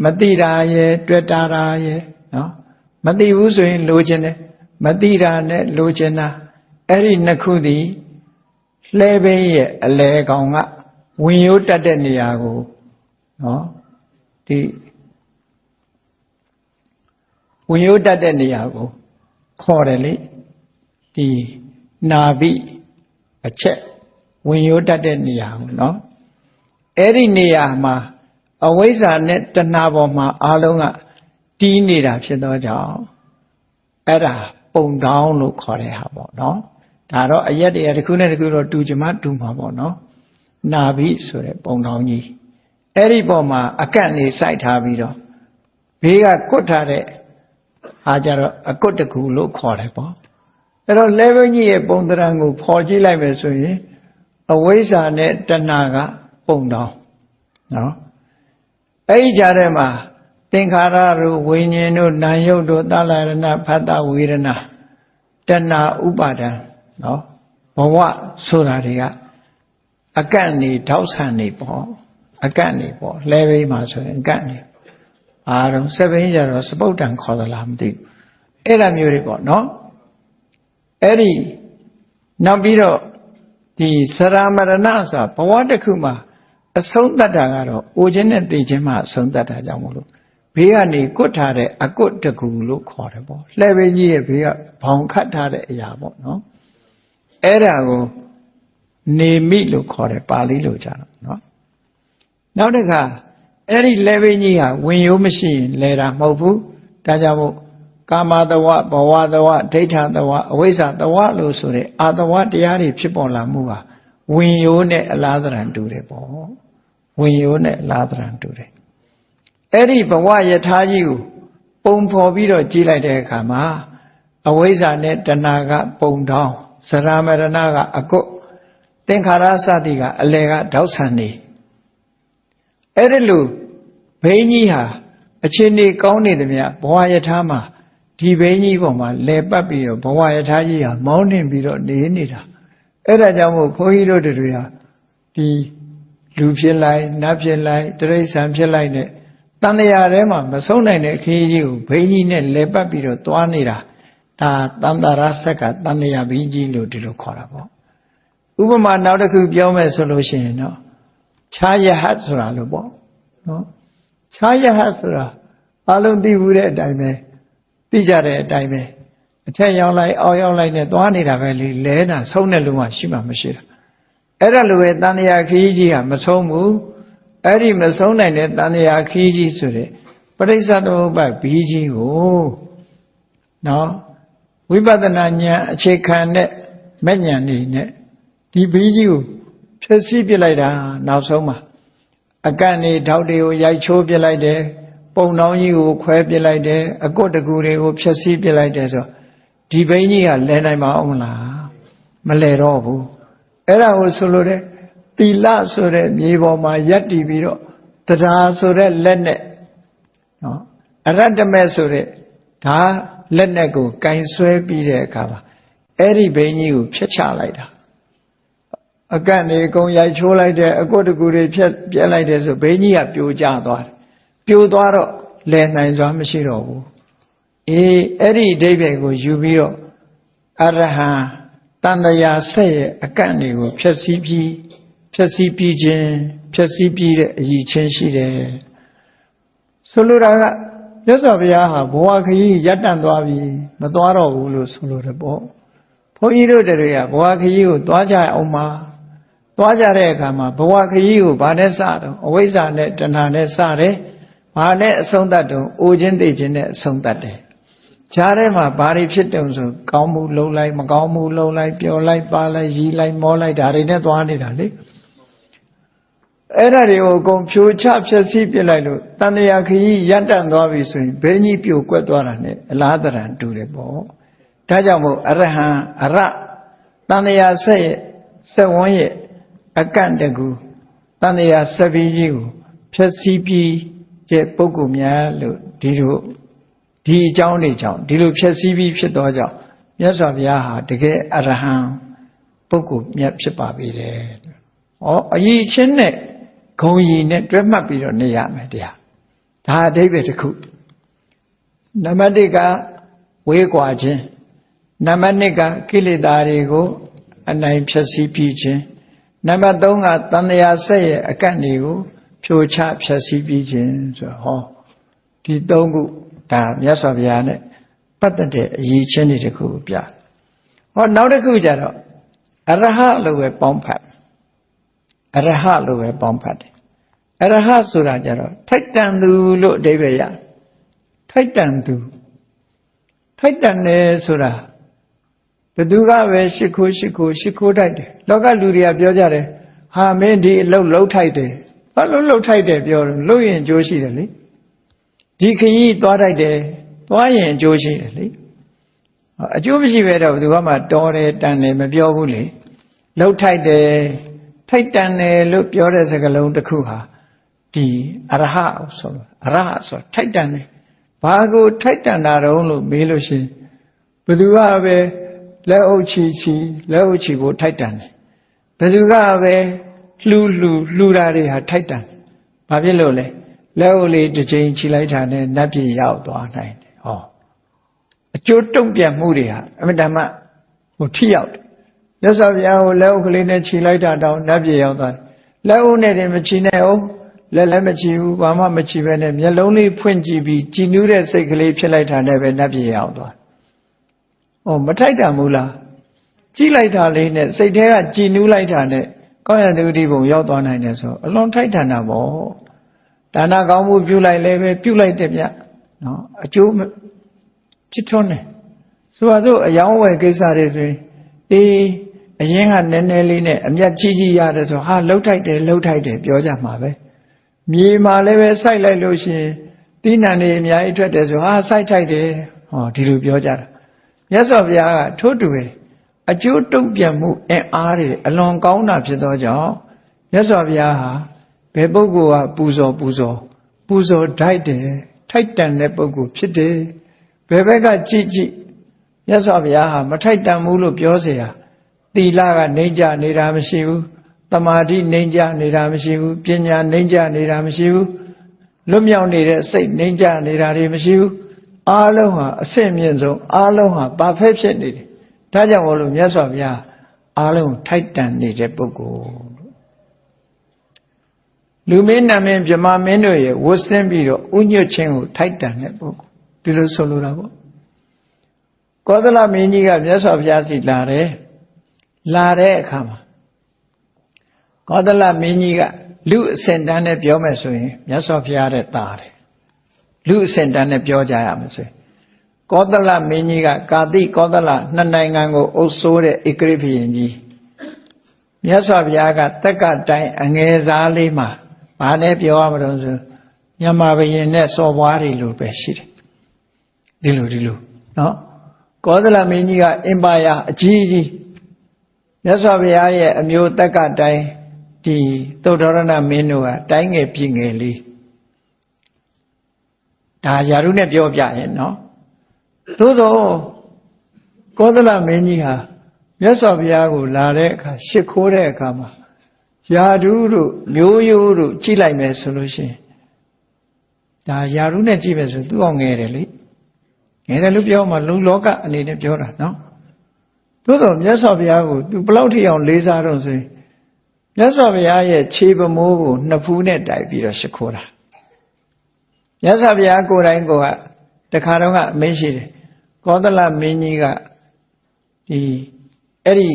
မတိတာရဲ့တွေ့တာရဲ့နော်မတိဘူးဆိုရင်လိုချင်တယ်မတိတာနဲ့လိုချင်တာအဲ့ဒီနှစ်ခုသည်လှဲဘိန်းရဲ့အလဲကောင်ကဝင်ရိုးတက်တဲ့နေရာကိုနော်ဒီဝင်ရိုးတက်တဲ့နေရာကိုခေါ်တယ်လေဒီနာဘိအချက်ဝင်ရိုးတက်တဲ့နေရာကိုနော်အဲ့ဒီနေရာမှာအဝိဇ္ဇာနဲ့တဏှာပေါ်မှာအားလုံးကတီးနေတာဖြစ်သောကြောင့်အဲ့ဒါပုံတောင်းလို့ခေါ်တဲ့ဟာပေါ့နော်ဒါတော့အရက်တည်းတစ်ခုနဲ့တစ်ခုတော့တူကြမှာတူမှာပေါ့နော်နာဘိဆိုတဲ့ပုံတောင်းကြီးအဲ့ဒီပေါ်မှာအကန့်နေစိုက်ထားပြီးတော့ဘေးကကွတ်ထားတဲ့ဟာကြတော့အကွတ်တကူလို့ခေါ်တယ်ပေါ့အဲ့တော့ level ကြီးရဲ့ပုံသဏ္ဍာန်ကိုဖော်ကြည့်လိုက်မယ်ဆိုရင်အဝိဇ္ဇာနဲ့တဏှာကပုံတောင်းနော်အဲ့ဒီကြားထဲမှာသင်္ခါရတို့ဝိညာဉ်တို့နာယုတ်တို့သလရဏဖတ်တဝေဒနာတဏှာဥပါဒံနော်ဘဝဆိုတာတွေကအကန့်နေထောက်ဆံနေပေါ့အကန့်နေပေါ့လဲဘိန်းမှာဆိုရင်အကန့်နေအားလုံးစက်ဘိန်းကြတော့စပုတ်တံခေါ်သလားမသိဘူးအဲ့ဒါမျိုးတွေပေါ့နော်အဲ့ဒီနောက်ပြီးတော့ဒီသရမရဏဆိုတာဘဝတစ်ခုမှာအဆုံးသတ်တာကတော့အိုခြင်းနဲ့သိခြင်းမှာအဆုံးသတ်တာကြောင့်မလို့ဘေးကနေကွတ်ထားတဲ့အကွတ်တကူလို့ခေါ်တယ်ပေါ့လှဲဘိန်းကြီးရဲ့ဘေးကဘောင်ခတ်ထားတဲ့အရာပေါ့နော်အဲ့ဒါကိုနေမိလို့ခေါ်တယ်ပါဠိလိုကြတော့နော်နောက်တစ်ခါအဲ့ဒီလဲဘိန်းကြီးဟာဝင်ရိုးမရှိရင်လဲတာမဟုတ်ဘူးဒါကြောင့်မို့ကာမတဝဘဝတဝဒိဋ္ဌတဝအဝိဇ္ဇာတဝလို့ဆိုတဲ့အာတဝတရားတွေဖြစ်ပေါ်လာမှုဟာဝင်ရိုးနဲ့အလားတရံတူတယ်ပေါ့ဝင်ရိုးနဲ့အလားတရံတူတယ်အဲ့ဒီဘဝယထာကြီးကိုပုံဖော်ပြီးတော့ကြည့်လိုက်တဲ့အခါမှာအဝိဇ္ဇာနဲ့တဏှာကပုံတောင်းသရမရဏကအကွတ်သင်္ခါရစသည်ကအလယ်ကတောက်ဆံနေအဲ့ဒီလိုဘိန်းကြီးဟာအချိန်နေကောင်းနေသည်မြတ်ဘဝယထာမှာဒီဘိန်းကြီးပေါ်မှာလဲပတ်ပြီးတော့ဘဝယထာကြီးဟာမောင်းနှင်ပြီးတော့နေနေတာအဲ့ဒါကြောင့်မို့ဘုန်းကြီးတို့တွေဟာဒီလူဖြစ်လိုက်နတ်ဖြစ်လိုက်တိရစ္ဆာန်ဖြစ်လိုက်နဲ့တန်လျာထဲမှာမဆုံးနိုင်တဲ့ခရီးကြီးကိုဘိန်းကြီးနဲ့လဲပတ်ပြီးတော့သွားနေတာဒါတန်တာရဆက်ကတန်လျာဘိန်းကြီးလို့ဒီလိုခေါ်တာပေါ့ဥပမာနောက်တစ်ခုပြောမယ်ဆိုလို့ရှိရင်တော့ခြားယဟတ်ဆိုတာလို့ပေါ့နော်ခြားယဟတ်ဆိုတာအလုံးသိဘူးတဲ့အတိုင်းပဲသိကြတဲ့အတိုင်းပဲအထက်ရောက်လိုက်အောက်ရောက်လိုက်နဲ့သွားနေတာပဲလေလဲတာဆုံးတဲ့လူမှရှိမှမရှိတာအဲ့ဒါလိုပဲတန်လျာခရီးကြီးကမဆုံးဘူးအဲ့ဒီမဆုံးနိုင်တဲ့တန်လျာခရီးကြီးဆိုတဲ့ပရိစ္ဆသမုပ္ပါဒ်ဘီးကြီးကိုနော်ဝိပဿနာဉာဏ်အခြေခံတဲ့မဲ့ဉာဏ်နေနဲ့ဒီဘီးကြီးကိုဖြည့်ဆည်းပြလိုက်တာနောက်ဆုံးမှာအကန့်နေထောက်တွေကိုရိုက်ချိုးပြလိုက်တယ်ပုံတောင်းကြီးကိုခွဲပြလိုက်တယ်အကွတ်တကူတွေကိုဖြည့်ဆည်းပြလိုက်တယ်ဆိုဒီဘိန်းကြီးကလဲနိုင်မအောင်လားမလဲတော့ဘူးအဲ့ဒါကိုဆိုလို့တဲ့သီလဆိုတဲ့မြေပေါ်မှာရပ်တည်ပြီးတော့တရားဆိုတဲ့လက်နဲ့နော်အရတ္တမဲ့ဆိုတဲ့ဒါလက်နဲ့ကိုကင်ဆွဲပြီးတဲ့အခါမှာအဲ့ဒီဘိန်းကြီးကိုဖျက်ချလိုက်တာ အကန့်နေအကုန်ရိုက်ချိုးလိုက်တဲ့အကွက်တကူတွေဖြက်ပြက်လိုက်တဲ့ဆိုဘိန်းကြီးကပြိုကျသွားတယ်ပြိုသွားတော့လဲနိုင်စွာမရှိတော့ဘူးအဲ့ဒီအဓိပ္ပာယ်ကိုယူပြီးတော့အရဟံတန်တရာဆက်ရဲ့အကန့်တွေကိုဖြက်စီးပြီးခြင်းဖြက်စီးပြီးတဲ့အရည်ချင်းရှိတယ်ဆိုလိုတာကမြတ်စွာဘုရားဟာဘဝခရီးရပ်တန့်သွားပြီမသွားတော့ဘူးလို့ဆိုလိုတယ်ပေါ့ဘုန်းကြီးတို့တွေကဘဝခရီးကိုသွားကြအောင်ပါသွားကြတဲ့အခါမှာဘဝခရီးကိုဗာနဲ့စတော့အဝိဇ္ဇာနဲ့တဏှာနဲ့စတယ်ဘာနဲ့အဆုံးသတ်တော့အိုခြင်းသိခြင်းနဲ့အဆုံးသတ်တယ်ဈာထဲမှာဘာတွေဖြစ်တုံဆိုကောင်းမှုလုံးလိုက်မကောင်းမှုလုံးလိုက်ပျော်လိုက်ပါလိုက်ရီးလိုက်မောလိုက်ဒါတွေနဲ့သွားနေတာလေအဲ့ဒါတွေကိုအကုန်ဖြိုချဖျက်ဆီးပြစ်လိုက်လို့တန်တရာခရီးရပ်တန့်သွားပြီဆိုရင်ဘယ်ကြီးပြိုကွက်သွားတာနဲ့အလားတရံတူတယ်ပေါ့ဒါကြောင့်မို့အရဟံအရတန်တရာဆက်ရဲ့ဆက်ဝန်းရဲ့အကန့်တကူတန်တရာဆက်ပြီးကြီးကိုဖျက်ဆီးပြီးတဲ့ပုဂ္ဂိုလ်များလို့ဒီအကြောင်းတွေကြောင့်ဒီလိုဖျက်ဆီးပြီးဖြစ်သောကြောင့်မြတ်စွာဘုရားဟာတကယ်အရဟံပုဂ္ဂိုလ်မြတ်ဖြစ်ပါပြီလေ။အရည်ချင်းနဲ့ဂုံရည်နဲ့တွဲမှတ်ပြီးတော့နေရမယ်တရား။ဒါအဓိပ္ပာယ်တစ်ခု။နံပါတ်1ကဝေးကွာခြင်းနံပါတ်2ကကိလေသာတွေကိုအနိုင်ဖျက်ဆီးပြီးခြင်းနံပါတ်3ကတန်ត្រာဆက်ရဲ့အကန့်တွေကိုဖြိုချဖျက်ဆီးပြီးခြင်းဆိုတော့ဒီ3ခုဒါမြတ်စွာဘုရားနဲ့ပတ်သက်တဲ့အရည်ချင်းတွေတစ်ခုပြနောက်တစ်ခုကျတော့အရဟလို့ပဲပေါင်းဖတ်အရဟလို့ပဲပေါင်းဖတ်တယ်အရဟဆိုတာကျတော့ထိုက်တန်သူလို့အဓိပ္ပာယ်ရထိုက်တန်သူထိုက်တန်တယ်ဆိုတာဘယ်သူကပဲရှ िख ိုးထိုက်တယ်လောကလူတွေကပြောကြတယ်ဟာမင်းဒီအလုပ်လှုပ်ထိုက်တယ်ဘာလို့လှုပ်ထိုက်တယ်ပြောလို့လှုပ်ရင်အကျိုးရှိတယ်လေဒီခရီးသွားထိုက်တယ်သွားရင်အကျိုးရှိတယ်လေအကျိုးမရှိပဲတော့ဘယ်သူမှတော်တယ်တန်တယ်မပြောဘူးလေလှုပ်ထိုက်တယ်ထိုက်တန်တယ်လို့ပြောတဲ့စကားလုံးတစ်ခုဟာဒီအရဟဆိုလို့အရဟဆိုထိုက်တန်တယ်ဘာကိုထိုက်တန်တာတုံးလို့မေးလို့ရှိရင်ဘယ်သူကပဲလက်အုပ်ချီဖို့ထိုက်တန်တယ်ဘယ်သူကပဲလှူတာတွေဟာထိုက်တန်တယ်ဘာဖြစ်လို့လဲလက်အုပ်လေးတစ်ချိန်ချီလိုက်တာနဲ့နတ်ပြည်ရောက်သွားနိုင်တယ်အကျိုးတုံ့ပြန်မှုတွေဟာအမှန်တမ်းထိရောက်တယ်မြတ်စွာဘုရားကိုလက်အုပ်ကလေးနဲ့ချီလိုက်တာတောင်နတ်ပြည်ရောက်သွားတယ်လက်အုပ်နဲ့တင်မချီနဲ့အောင်လက်လည်းမချီဘူးဘာမှမချီပဲနဲ့မျက်လုံးလေးဖွင့်ကြည့်ပြီးကြည်နူးတဲ့စိတ်ကလေးဖြစ်လိုက်တာနဲ့ပဲနတ်ပြည်ရောက်သွားမထိုက်တန်ဘူးလားကြည့်လိုက်တာလေးနဲ့စိတ်ထဲကကြည်နူးလိုက်တာနဲ့ကောင်းရတဲ့ဥဒိဘုံရောက်သွားနိုင်တယ်ဆိုအလွန်ထိုက်တန်တာပေါ့ဒါနကောင်းမှုပြုလိုက်လည်းပဲပြုလိုက်တယ်ဗျအကျိုးဖြစ်ထွန်းတယ်ဆိုတော့အယောင်းဝယ်ကိစ္စတွေဆိုရင်အရင်ကနည်းနည်းလေးနဲ့အမျက်ကြီးရတယ်ဆိုဟာလှုပ်ထိုက်တယ်ပြောကြမှာပဲမြေမှာလည်းပဲစိုက်လိုက်လို့ရှိရင်သီးနှံတွေအများကြီးထွက်တယ်ဆိုဟာစိုက်ထိုက်တယ်ဒီလိုပြောကြတာမြတ်စွာဘုရားကထို့တူပဲအကျိုးတုံ့ပြန်မှုအင်အားတွေအလွန်ကောင်းတာဖြစ်သောကြောင့်မြတ်စွာဘုရားဟာဘယ်ပုဂ္ဂိုလ်ကပူဇော်ထိုက်တယ်ထိုက်တန်တဲ့ပုဂ္ဂိုလ်ဖြစ်တယ်ဘယ်ဘက်ကကြည့်မြတ်စွာဘုရားဟာမထိုက်တန်ဘူးလို့ပြောเสียသီလကနှိမ့်ကြနေတာမရှိဘူးသမာဓိနှိမ့်ကြနေတာမရှိဘူးပညာနှိမ့်ကြနေတာမရှိဘူးလွတ်မြောက်နေတဲ့စိတ်နှိမ့်ကြနေတာတွေမရှိဘူးအားလုံးဟာအဆင့်မြင့်ဆုံးအားလုံးဟာပါဖက်ဖြစ်နေတယ်ဒါကြောင့်မို့လို့မြတ်စွာဘုရားအားလုံးထိုက်တန်နေတဲ့ပုဂ္ဂိုလ်လူမင်းနာမင်းဗြဟ္မာမင်းတို့ရဲ့ဝတ်ဆင်းပြီးတော့ဥညွတ်ခြင်းကိုထိုက်တန်တဲ့ပုဂ္ဂိုလ်ဒီလိုဆိုလိုတာပေါ့ကောသလမင်းကြီးကမြတ်စွာဘုရားစီလာတဲ့အခါမှာကောသလမင်းကြီးကလူအစင်တန်းနဲ့ပြောမယ်ဆိုရင်မြတ်စွာဘုရားတဲ့တာတယ်လူအစင်တန်းနဲ့ပြောကြရမယ်ဆိုရင်ကောသလမင်းကြီးကကာတိကောသလနှစ်နိုင်ငံကိုအုပ်စိုးတဲ့ဧကရိဘုရင်ကြီးမြတ်စွာဘုရားကတက္ကတိုင်းအငယ်စားလေးမှာဘာနဲ့ပြောရမလို့ဆိုမြန်မာဘုရင်နဲ့စော်ဘွားတွေလိုပဲရှိတယ်ဒီလိုနော်ကောသလမင်းကြီးကအင်ပါယာအကြီးကြီးမြတ်စွာဘုရားရဲ့အမျိုးတက္ကတိုင်းဒီသုဒ္ဓရဏမင်းတို့ကတိုင်းငယ်ပြည်ငယ်လေးဒါယာရုနဲ့ပြောပြရင်နော်သို့သောကောသလမင်းကြီးဟာ မြတ်စွာဘုရားကိုလာတဲ့အခါရှ िख ိုးတဲ့အခါမှာယာဓုတို့မျိုးရိုးတို့ကြည့်လိုက်မယ်ဆိုလို့ရှိရင်ဒါယာဓုနဲ့ကြည့်မယ်ဆိုသူ့အောင်ငယ်တယ်လေငယ်တယ်လို့ပြောမှလူလောကအနေနဲ့ပြောတာနော်သို့တော့မြတ်စွာဘုရားကိုသူဘလောက်ထိအောင်လေးစားတော့ဆိုရင်မြတ်စွာဘုရားရဲ့ခြေပမိုးကိုနှစ်ဖူးနဲ့တိုက်ပြီးတော့ရှ िख ိုးတာမြတ်စွာဘုရားကိုယ်တိုင်ကတခါတော့ကအမေးရှိတယ်ကောသလမင်းကြီးကဒီအဲ့ဒီ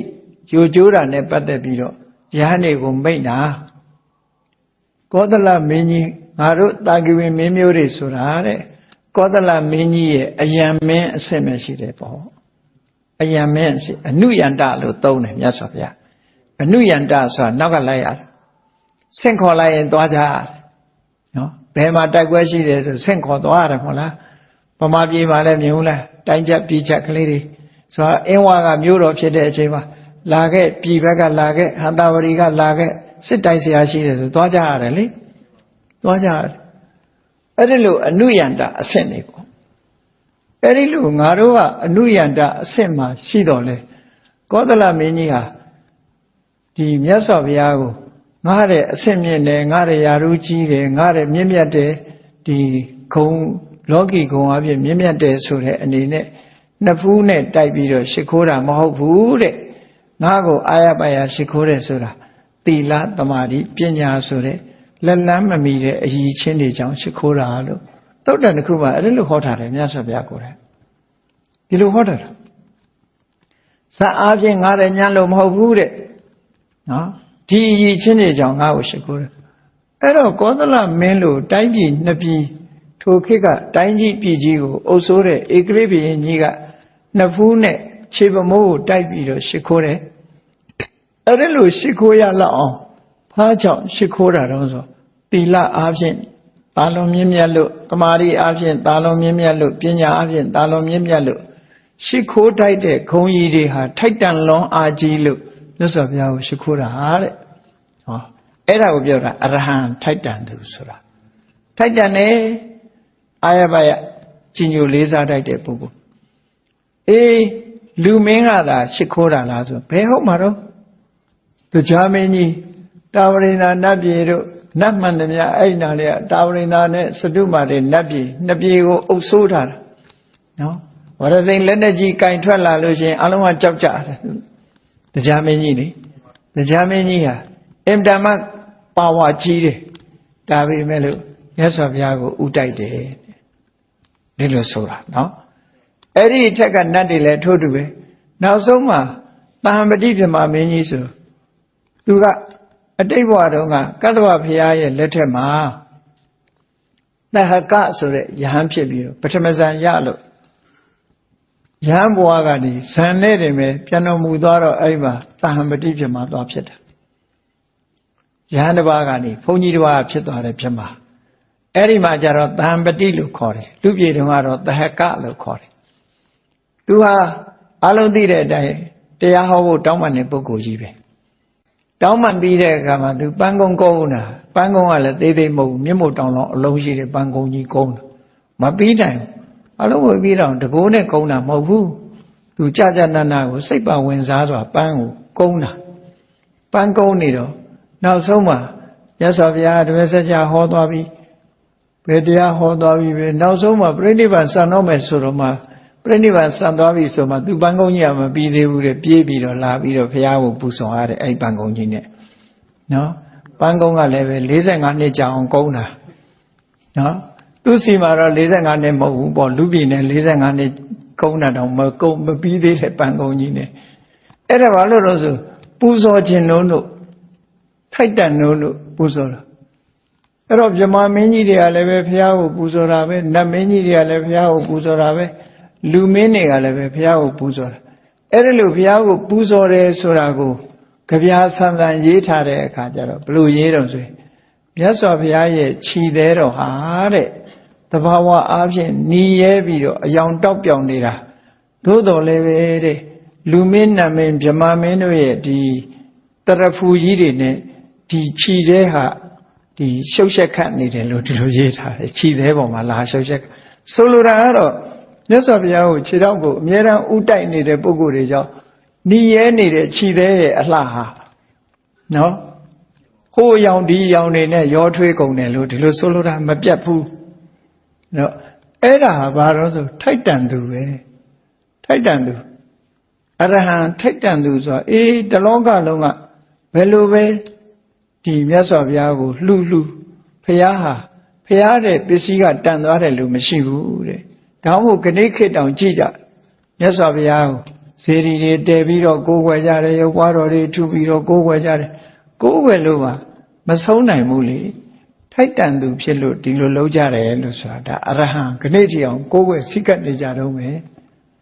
ယူကျိုးတာနဲ့ပတ်သက်ပြီးတော့ယဟန်တွေကိုမိတ်တာကောသလမင်းကြီးငါတို့တာဂိဝင်မင်းမျိုးတွေဆိုတာတဲ့ကောသလမင်းကြီးရဲ့အယံမင်းအဆင့်ပဲရှိတယ်ပေါ့အယံမင်းအဆင့်အနုယန္တလို့သုံးတယ်မြတ်စွာဘုရားအနုယန္တဆိုတာနောက်ကလိုက်ရတယ်ဆင့်ခေါ်လိုက်ရင်သွားကြရတယ်နော်ဘယ်မှာတိုက်ပွဲရှိတယ်ဆိုဆင့်ခေါ်သွားရတယ်မဟုတ်လားဗမာပြည်မှာလည်းမြင်ဘူးလားတိုင်းချက်ပြည်ချက်ကလေးတွေဆိုတာအင်းဝါကမြို့တော်ဖြစ်တဲ့အချိန်မှာလာခဲ့ပြည်ဘက်ကလာခဲ့ဟန္တာဝရီကလာခဲ့စစ်တိုက်ဆရာရှိတယ်ဆိုသွားကြရတယ်လေသွားကြရတယ်အဲ့ဒီလိုအနုယန္တအဆင့်နေပေါ့အဲ့ဒီလိုငါတို့ကအနုယန္တအဆင့်မှာရှိတော်လဲကောသလမင်းကြီးဟာဒီမြတ်စွာဘုရားကိုငါတဲ့အဆင့်မြင့်တယ်ငါတဲ့ယာရုကြီးတယ်ငါတဲ့မြင့်မြတ်တယ်ဒီခုံလောကီခုံအဖြစ်မြင့်မြတ်တယ်ဆိုတဲ့အနေနဲ့နှစ်ဖူးနဲ့တိုက်ပြီးတော့ရှ िख ိုးတာမဟုတ်ဘူးတဲ့ငါကိုအာရပါရရှ िख ိုးတယ်ဆိုတာသီလသမာဓိပညာဆိုတဲ့လက်လန်းမမီတဲ့အရည်ချင်းတွေကြောင့်ရှ िख ိုးတာလို့သုတ်တန်တစ်ခုမှအဲ့လိုဟောထားတယ်မြတ်စွာဘုရားကိုယ်တိုင်ဒီလိုဟောထားတာဇာအားဖြင့်ငါတဲ့ညံလို့မဟုတ်ဘူးတဲ့နော်ဒီအရည်ချင်းတွေကြောင့်ငါ့ကိုရှ िख ိုးတယ်အဲ့တော့ကောသလမင်းလို့တိုင်းပြည်နှစ်ပြည်ထိုခေတ်ကတိုင်းကြီးပြည်ကြီးကိုအုပ်စိုးတဲ့ဧကရိဘုရင်ကြီးကနှစ်ဖူးနဲ့ခြေပမိုးကိုတိုက်ပြီးတော့ရှ िख ိုးတယ်အဲ့ဒါလို့ရှ िख ိုးရလောက်အောင်ဖားကြောင့်ရှ िख ိုးတာတော့ဆိုသီလအားဖြင့်တာလွန်မြင့်မြတ်လို့တမာရီအားဖြင့်တာလွန်မြင့်မြတ်လို့ပညာအားဖြင့်တာလွန်မြင့်မြတ်လို့ရှ िख ိုးတိုက်တဲ့ခုံကြီးတွေဟာထိုက်တန်လွန်အားကြီးလို့မြတ်စွာဘုရားကိုရှ िख ိုးတာတဲ့ဟောအဲ့ဒါကိုပြောတာအရဟံထိုက်တန်သူဆိုတာထိုက်တန်တယ်အာရပါယကြီးညိုလေးစားတိုက်တဲ့ပုဂ္ဂိုလ်အေးလူမင်းကသာရှ िख ိုးတာလားဆိုဘယ်ဟုတ်မှာတော့တရားမင်းကြီးတာဝရိန္ဒာနတ်ပြည်တို့နတ်မှန်သည်များအဲ့နာလေးကတာဝရိန္ဒာနဲ့စတုမာတွေနတ်ပြည်နှစ်ပြည်ကိုအုပ်ဆိုးထားတာနော်ဝရစိန်လက်နဲ့ကြီးကင်ထွက်လာလို့ရှိရင်အလုံးကကြောက်ကြတယ်တရားမင်းကြီးလေတရားမင်းကြီးဟာအင်တမပါဝါကြီးတယ်ဒါပေမဲ့လို့မြတ်စွာဘုရားကိုဥတိုက်တယ်ဒီလိုဆိုတာနော်အဲ့ဒီအထက်ကနတ်တွေလည်းထို့တူပဲနောက်ဆုံးမှာတာဟံပတိပြမမင်းကြီးဆိုသူကအတိတ်ဘဝတုန်းကကတ္တဝဘုရားရဲ့လက်ထက်မှာသဟကဆိုတဲ့ယဟန်ဖြစ်ပြီးတော့ပထမဇန်ရလို့ယဟန်ဘဝကနေဇန်နဲ့တင်ပဲပြန်တော်မူသွားတော့အဲ့ဒီမှာတာဟံပတိပြမသွားဖြစ်တာယဟန်တစ်ပါးကနေဘုန်းကြီးတစ်ပါးဖြစ်သွားတယ်ဖြစ်မှာအဲ့ဒီမှာကျတော့သံပတိလို့ခေါ်တယ်လူပြည်တုန်းကတော့သဟကလို့ခေါ်တယ်သူဟာအလုံးသိတဲ့အတိုင်းတရားဟောဖို့တောင်းပန်တဲ့ပုဂ္ဂိုလ်ကြီးပဲတောင်းပန်ပြီးတဲ့အခါမှာသူပန်းကုန်းကုန်းတာပန်းကုန်းကလည်းသေးသေးမဟုတ်ဘူးမြင့်မို့တောင်လောက်အလုံးရှိတဲ့ပန်းကုန်းကြီးကုန်းတာမပြီးတိုင်အလုံးဝပြီးတော့တကိုးနဲ့ကုန်းတာမဟုတ်ဘူးသူကြကြနနကိုစိတ်ပါဝင်စားစွာပန်းကိုကုန်းတာပန်းကုန်းနေတော့နောက်ဆုံးမှာမြတ်စွာဘုရားတပည့်ဆက်ကြဟောသွားပြီးဘယ်တရားဟောသွားပြီပဲနောက်ဆုံးမှာပြိဋိဘံစံတော့မယ်ဆိုတော့မှပြိဋိဘံစံသွားပြီဆိုမှသူပန်းကုန်းကြီးကမပြီးသေးဘူးတဲ့ပြေးပြီးတော့လာပြီးတော့ဘုရားကိုပူဇော်ရတဲ့အဲ့ပန်းကုန်းကြီးနဲ့နော်ပန်းကုန်းကလည်းပဲ45နှစ်ကြာအောင်ကုန်းတာနော်သူစီမှာတော့45နှစ်မဟုတ်ဘူးပေါ့လူပြည်နဲ့45နှစ်ကုန်းတာတော့မပြီးသေးတဲ့ပန်းကုန်းကြီးနဲ့အဲ့ဒါဘာလို့လဲဆိုပူဇော်ခြင်းလို့ထိုက်တန်လို့ပူဇော်တာအဲ့တော့ဗြဟ္မာမင်းကြီးတွေကလည်းပဲဘုရားကိုပူဇော်တာပဲနတ်မင်းကြီးတွေကလည်းဘုရားကိုပူဇော်တာပဲလူမင်းတွေကလည်းပဲဘုရားကိုပူဇော်တာအဲ့ဒါလို့ဘုရားကိုပူဇော်တယ်ဆိုတာကိုကြပြာဆန်ဆန်ရေးထားတဲ့အခါကျတော့ဘယ်လိုရေးတော့ဆိုရင်မြတ်စွာဘုရားရဲ့ခြိသေးတော်ဟာတဲ့သဘာဝအားဖြင့်ညီရဲပြီးတော့အယောင်တောက်ပြောင်နေတာသို့တော်လည်းပဲတဲ့လူမင်းနတ်မင်းဗြဟ္မာမင်းတို့ရဲ့ဒီတရဖူကြီးတွေနဲ့ဒီခြိသေးဟာဒီရှုပ်ရှက်ခတ်နေတယ်လို့ဒီလိုရေးထားတယ်ခြိသေးပေါ်မှာလာရှုပ်ရှက်ဆိုလိုတာကတော့မြတ်စွာဘုရားကိုခြေထောက်ကိုအမြဲတမ်းဥတိုက်နေတဲ့ပုဂ္ဂိုလ်တွေကြောင့် နီးရဲနေတဲ့ခြိသေးရဲ့အလှဟာနော်ဟိုရောင်ဒီရောင်တွေနဲ့ရောထွေးကုန်တယ်လို့ဒီလိုဆိုလိုတာမပြတ်ဘူးနော်အဲ့ဒါဘာလို့ဆိုထိုက်တန်သူပဲထိုက်တန်သူအရဟံထိုက်တန်သူဆိုတလောကလုံးကဘယ်လိုပဲဒီမြတ်စွာဘုရားကိုလှူဘုရားဟာဘုရားတဲ့ပစ္စည်းကတန်သွားတယ်လို့မရှိဘူးတဲ့ဒါမှမဟုတ်ခဏခေတ်တောင်ကြည့်ကြမြတ်စွာဘုရားကိုဇေဒီတွေတည်ပြီးတော့ကိုးကွယ်ကြတယ်ရုပ်ပွားတော်တွေထူပြီးတော့ကိုးကွယ်ကြတယ်ကိုးကွယ်လို့ပါမဆုံးနိုင်ဘူးလေထိုက်တန်သူဖြစ်လို့ဒီလိုလုပ်ကြတယ်လို့ဆိုတာဒါအရဟံခဏတိအောင်ကိုးကွယ်စိတ်ကပ်နေကြတော့မယ်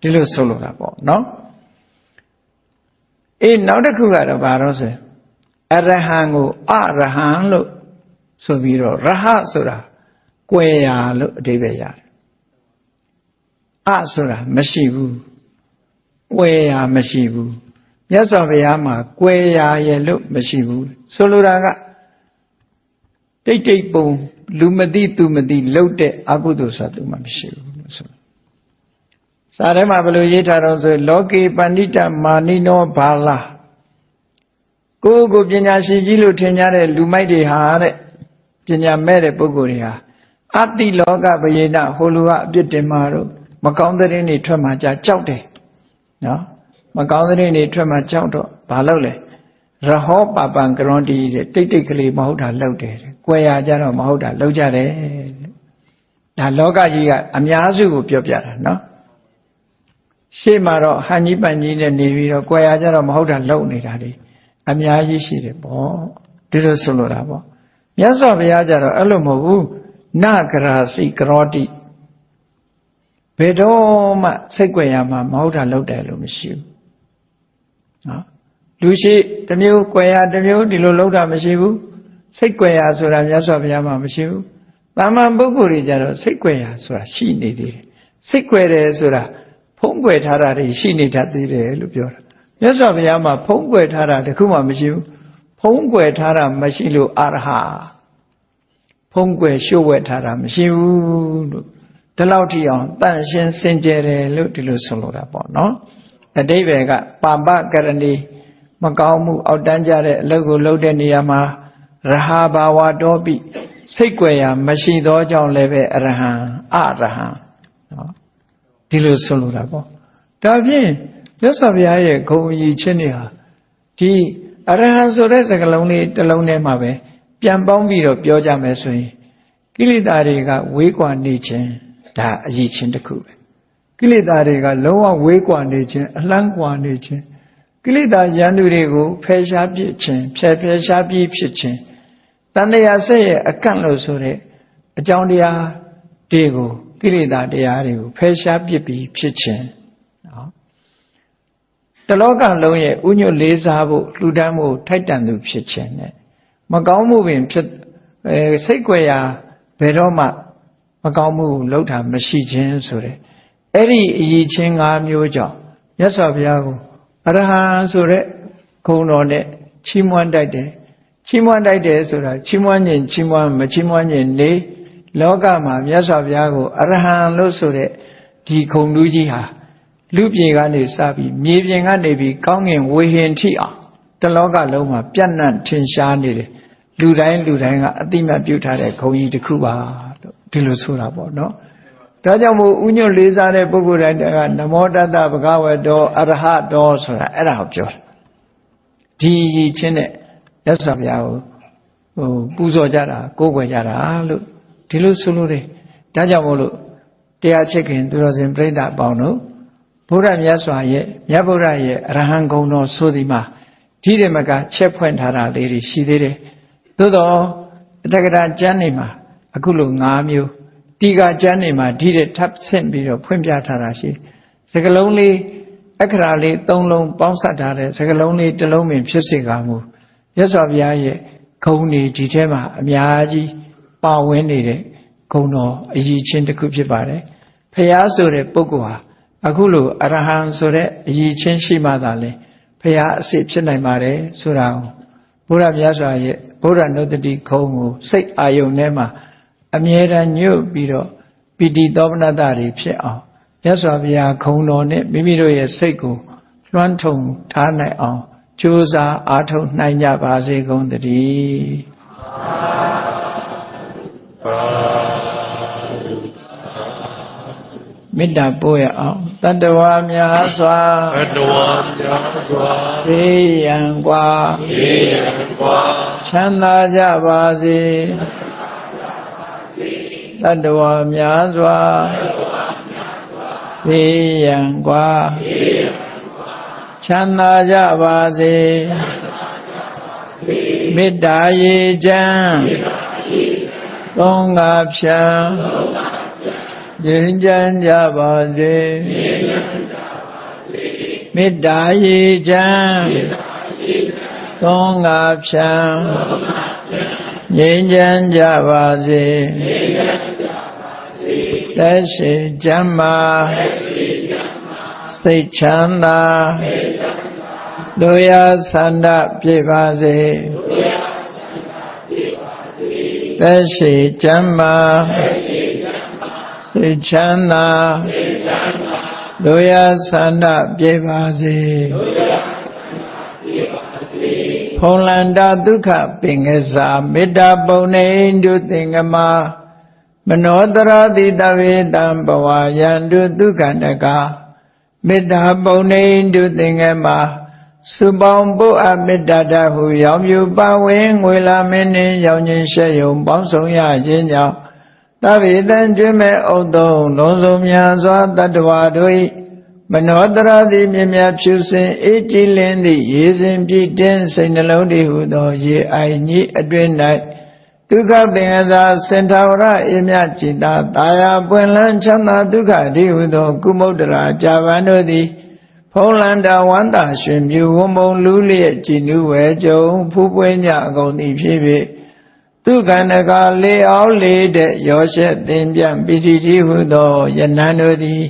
ဒီလိုဆိုလိုတာပေါ့နော်နောက်တစ်ခုကတော့ဘာလို့ဆိုအရဟံကိုအရဟံလို့ဆိုပြီးတော့ရဟဆိုတာကွယ်ရာလို့အဓိပ္ပာယ်ရတယ်ဆိုတာမရှိဘူးကွယ်ရာမရှိဘူးမြတ်စွာဘုရားမှာကွယ်ရာရဲ့လို့မရှိဘူးဆိုလိုတာကတိတ်တိတ်ပုံလူမသိသူမသိလှုပ်တဲ့အကုသိုလ်ဆိုတာသူမှမရှိဘူးလို့ဆိုစာထဲမှာဘယ်လိုရေးထားတော့ဆိုလောကေပဏိတမာနိနောဘာလာကိုပညာရှိကြီးလို့ထင်ကြတဲ့လူမိုက်တွေဟာတဲ့ပညာမဲ့တဲ့ပုဂ္ဂိုလ်တွေဟာအတ္တိလောကပယေနဟိုလူကအပြစ်တင်မှာတော့မကောင်းတဲ့ရင်တွေထွက်မှာကြောက်တယ်နော်မကောင်းတဲ့ရင်တွေထွက်မှာကြောက်တော့ဘာလုပ်လဲရဟောပပံကရွန်တီတဲ့တိတ်တိတ်ကလေးမဟုတ်တာလုပ်တယ်တဲ့ကွယ်ရကြတော့မဟုတ်တာလုပ်ကြတယ်ဒါလောကကြီးကအများစုကိုပြောပြတာနော်ရှေ့မှာတော့ဟန်ကြီးပန်ကြီးနဲ့နေပြီးတော့ကွယ်ရကြတော့မဟုတ်တာလုပ်နေတာလေအများကြီးရှိတယ်ပေါ့ဒီလိုဆိုလိုတာပေါ့မြတ်စွာဘုရားကြတော့အဲ့လိုမဟုတ်ဘူးနဂရာစိကရောတိဘယ်တော့မှစိတ်ကြွယ်ရမှာမဟုတ်တာလုပ်တယ်လို့မရှိဘူးနော်လူရှိတစ်မျိုးကြွယ်ရတစ်မျိုးဒီလိုလုပ်တာမရှိဘူးစိတ်ကြွယ်ရဆိုတာမြတ်စွာဘုရားမှာမရှိဘူးတာမန်ပုဂ္ဂိုလ်တွေကြတော့စိတ်ကြွယ်ရဆိုတာရှိနေသေးတယ်စိတ်ကြွယ်တယ်ဆိုတာဖုံးကွယ်ထားတာတွေရှိနေတတ်သေးတယ်လို့ပြောတာမြတ်စွာဘုရားမှာဖုံးကွယ်ထားတာတခုမှမရှိဘူးဖုံးကွယ်ထားတာမရှိလို့အရဟဖုံးကွယ်ရှို့ဝဲထားတာမရှိဘူးလို့ဒီလောက်ထိအောင်တန့်ရှင်းစင်ကြယ်တယ်လို့ဒီလိုဆိုလိုတာပေါ့နော်အတိပ္ပယ်ကပါပကရဏီမကောင်းမှုအောက်တန်းကြတဲ့အလုပ်ကိုလုပ်တဲ့နေရာမှာရဟဘာဝတောပိစိတ်ကြွယ်ရာမရှိသောကြောင့်လည်းပဲအရဟံအရဟံနော်ဒီလိုဆိုလိုတာပေါ့ဒါဖြင့်မြတ်စွာဘုရားရဲ့ဂုဏ်အကြီးချင်းတွေဟာဒီအရဟံဆိုတဲ့စကားလုံးလေးတစ်လုံးထဲမှာပဲပြန်ပေါင်းပြီးတော့ပြောကြမယ်ဆိုရင်ကိလေသာတွေကဝေးကွာနေခြင်းဒါအရေးချင်းတစ်ခုပဲကိလေသာတွေကလုံးဝဝေးကွာနေခြင်းအလှမ်းကွာနေခြင်းကိလေသာရန်သူတွေကိုဖယ်ရှားပြစ်ခြင်းဖယ်ရှားပြီးဖြစ်ခြင်းတဏှာဆက်ရဲ့အကန့်လို့ဆိုတဲ့အကြောင်းတရားတွေကိုကိလေသာတရားတွေကိုဖယ်ရှားပြစ်ပြီးဖြစ်ခြင်းနော်တလောကလုံးရဲ့ဥညွတ်လေးစားဖို့လှူဒန်းဖို့ထိုက်တန်သူဖြစ်ခြင်းနဲ့မကောင်းမှုပင်ဖြစ်စိတ်ကြွယ်ရာဘယ်တော့မှမကောင်းမှုလုပ်တာမရှိခြင်းဆိုတဲ့အဲ့ဒီအရေးချင်း၅မျိုးကြောင့်မြတ်စွာဘုရားကိုအရဟံဆိုတဲ့ဂုဏ်တော်နဲ့ချီးမွမ်းတိုက်တယ်ချီးမွမ်းတိုက်တယ်ဆိုတာချီးမွမ်းခြင်းချီးမွမ်းမချီးမွမ်းခြင်းနေလောကမှာမြတ်စွာဘုရားကိုအရဟံလို့ဆိုတဲ့ဒီဂုဏ်တူးကြီးဟာလူပြေကနေစပြီးမြေပြင်ကနေပြီးကောင်းငင်ဝေဟင်ထိအောင်တလောကလုံးမှာပြန့်နှံ့ထင်ရှားနေတယ်လူတိုင်းကအတိမတ်ပြုထားတဲ့ဂုဏ်ကြီးတစ်ခုပါလို့ဒီလိုဆိုတာပေါ့နော်ဒါကြောင့်မို့ဥညွတ်လေးစားတဲ့ပုဂ္ဂိုလ်တိုင်းကနမောတတ္တဗုဒ္ဓဝတ္တောအရဟတောဆိုတာအဲ့ဒါကိုပြောတာဒီချင်းနဲ့မြတ်စွာဘုရားကိုပူဇော်ကြတာကိုးကွယ်ကြတာလို့ဒီလိုဆိုလို့တယ်ဒါကြောင့်မို့လို့တရားချစ်ခင်သူတော်စင်ပြိဿအပေါင်းတို့ဘုရားမြတ်စွာရဲ့မြတ်ဗုဒ္ဓရဲ့အရဟံဂုဏ်တော်ဆိုဒီမှာဒီတမကချက်ဖွင့်ထားတာလေးတွေရှိသေးတယ်သို့တော့အတ္တကရာကျမ်းနေမှာအခုလို၅မျိုးတိကာကျမ်းနေမှာဒီတဲ့ထပ်ဆင့်ပြီးတော့ဖွင့်ပြထားတာရှိစကလုံးလေးအခရာလေး၃လုံးပေါင်းစပ်ထားတဲ့စကလုံးလေးတစ်လုံးပင်ဖြစ်စေကာမူမြတ်စွာဘုရားရဲ့ဂုဏ်တွေဒီထဲမှာအများကြီးပါဝင်နေတဲ့ဂုဏ်တော်အရေးချင်းတစ်ခုဖြစ်ပါတယ်ဖရာဆိုတဲ့ပုဂ္ဂိုလ်ဟာအခုလိုအရဟံဆိုတဲ့အရေးချင်းရှိမှသာလေဖရာအစစ်ဖြစ်နိုင်ပါတယ်ဆိုတာကိုဘုရားမြတ်စွာရဲ့ဘုရားနုတ္တိခုံးကိုစိတ်အာယုန်ထဲမှာအမြဲတမ်းညွတ်ပြီးတော့ပိဋိသောပနတ္တတွေဖြစ်အောင်မြတ်စွာဘုရားခုံတော်နဲ့မိမိတို့ရဲ့စိတ်ကို လွှမ်းထုံထားနိုင်အောင်ကြိုးစားအားထုတ်နိုင်ကြပါစေကုန်သတည်းမေတ္တာပို့ရအောင်တတ္တဝါများစွာတတ္တဝါများစွာဘေးရန်กว่าချမ်းသာကြပါစေတတ္တဝါများစွာဘေးရန်กว่าချမ်းသာကြပါစေမေတ္တာရေချမ်းသုံးငါဖြံငြိမ်းချမ်းကြပါစေမေတ္တာရေချမ်းသုံးငါဖြံငြိမ်းချမ်းကြပါစေသက်ရှိချမ်းသာစိတ်ချမ်းသာလူရဆန္ဒပြည့်ပါစေသက်ရှိချမ်းသာစိတ်ချမ်းသာလူရဆန္ဒပြည့်ပါစေဖုံလန္တာဒုက္ခပင်ကစားမေတ္တာပုံနေတုသင်္ကမမနောတရာတိတဝေတံဘဝယန္တုဒုက္ခတကမေတ္တာပုံနေတုသင်္ကမစုပေါင်းပုအပ်မေတ္တာတဟုရောင်မြူပါဝင်ငွေလာမင်းနှင့်ရောင်ခြင်းရှက်ယုံပေါင်းဆောင်ရခြင်းကြောင့်သဗ္ဗေတံကျွေးမဲ့ဥဒ္ဓုံလုံးစုံများစွာတတ္တဝါတို့၏မနောတရာတိမြင်မြတ်ဖြူစင်အေးကြည်လင်းသည့်ရေစဉ်ပြည့်တင်းစိတ်နှလုံးတည်ဟုသောရေအိုင်ကြီးအတွင်၌ဒုက္ခပင်အစာစင်ထာဝရအေမြจิตာတာယာပွင့်လန်းချမ်းသာဒုက္ခတည်ဟုသောကုမုဒ္ဒရာကြာပန်တို့သည်ဖုံးလန္တာဝန္တာရွှင်မြူဝံပုံလူလျက်ကြည်နူးဝဲကြုံဖူးပွေးညအကုန်သည်ဖြစ်ဖြစ်ဒုက္ခနကလေအောင်လေတဲ့ရောရှက်သင်ပြန်ပိဋိတိဟုသောယနံတို့သည်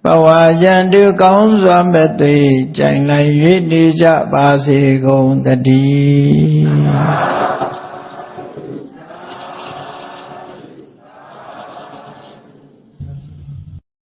ဘဝယံတုကောင်းစွာမဲ့သွေကြိုင်လိုက်၍နေကြပါစေကုန်သတည်း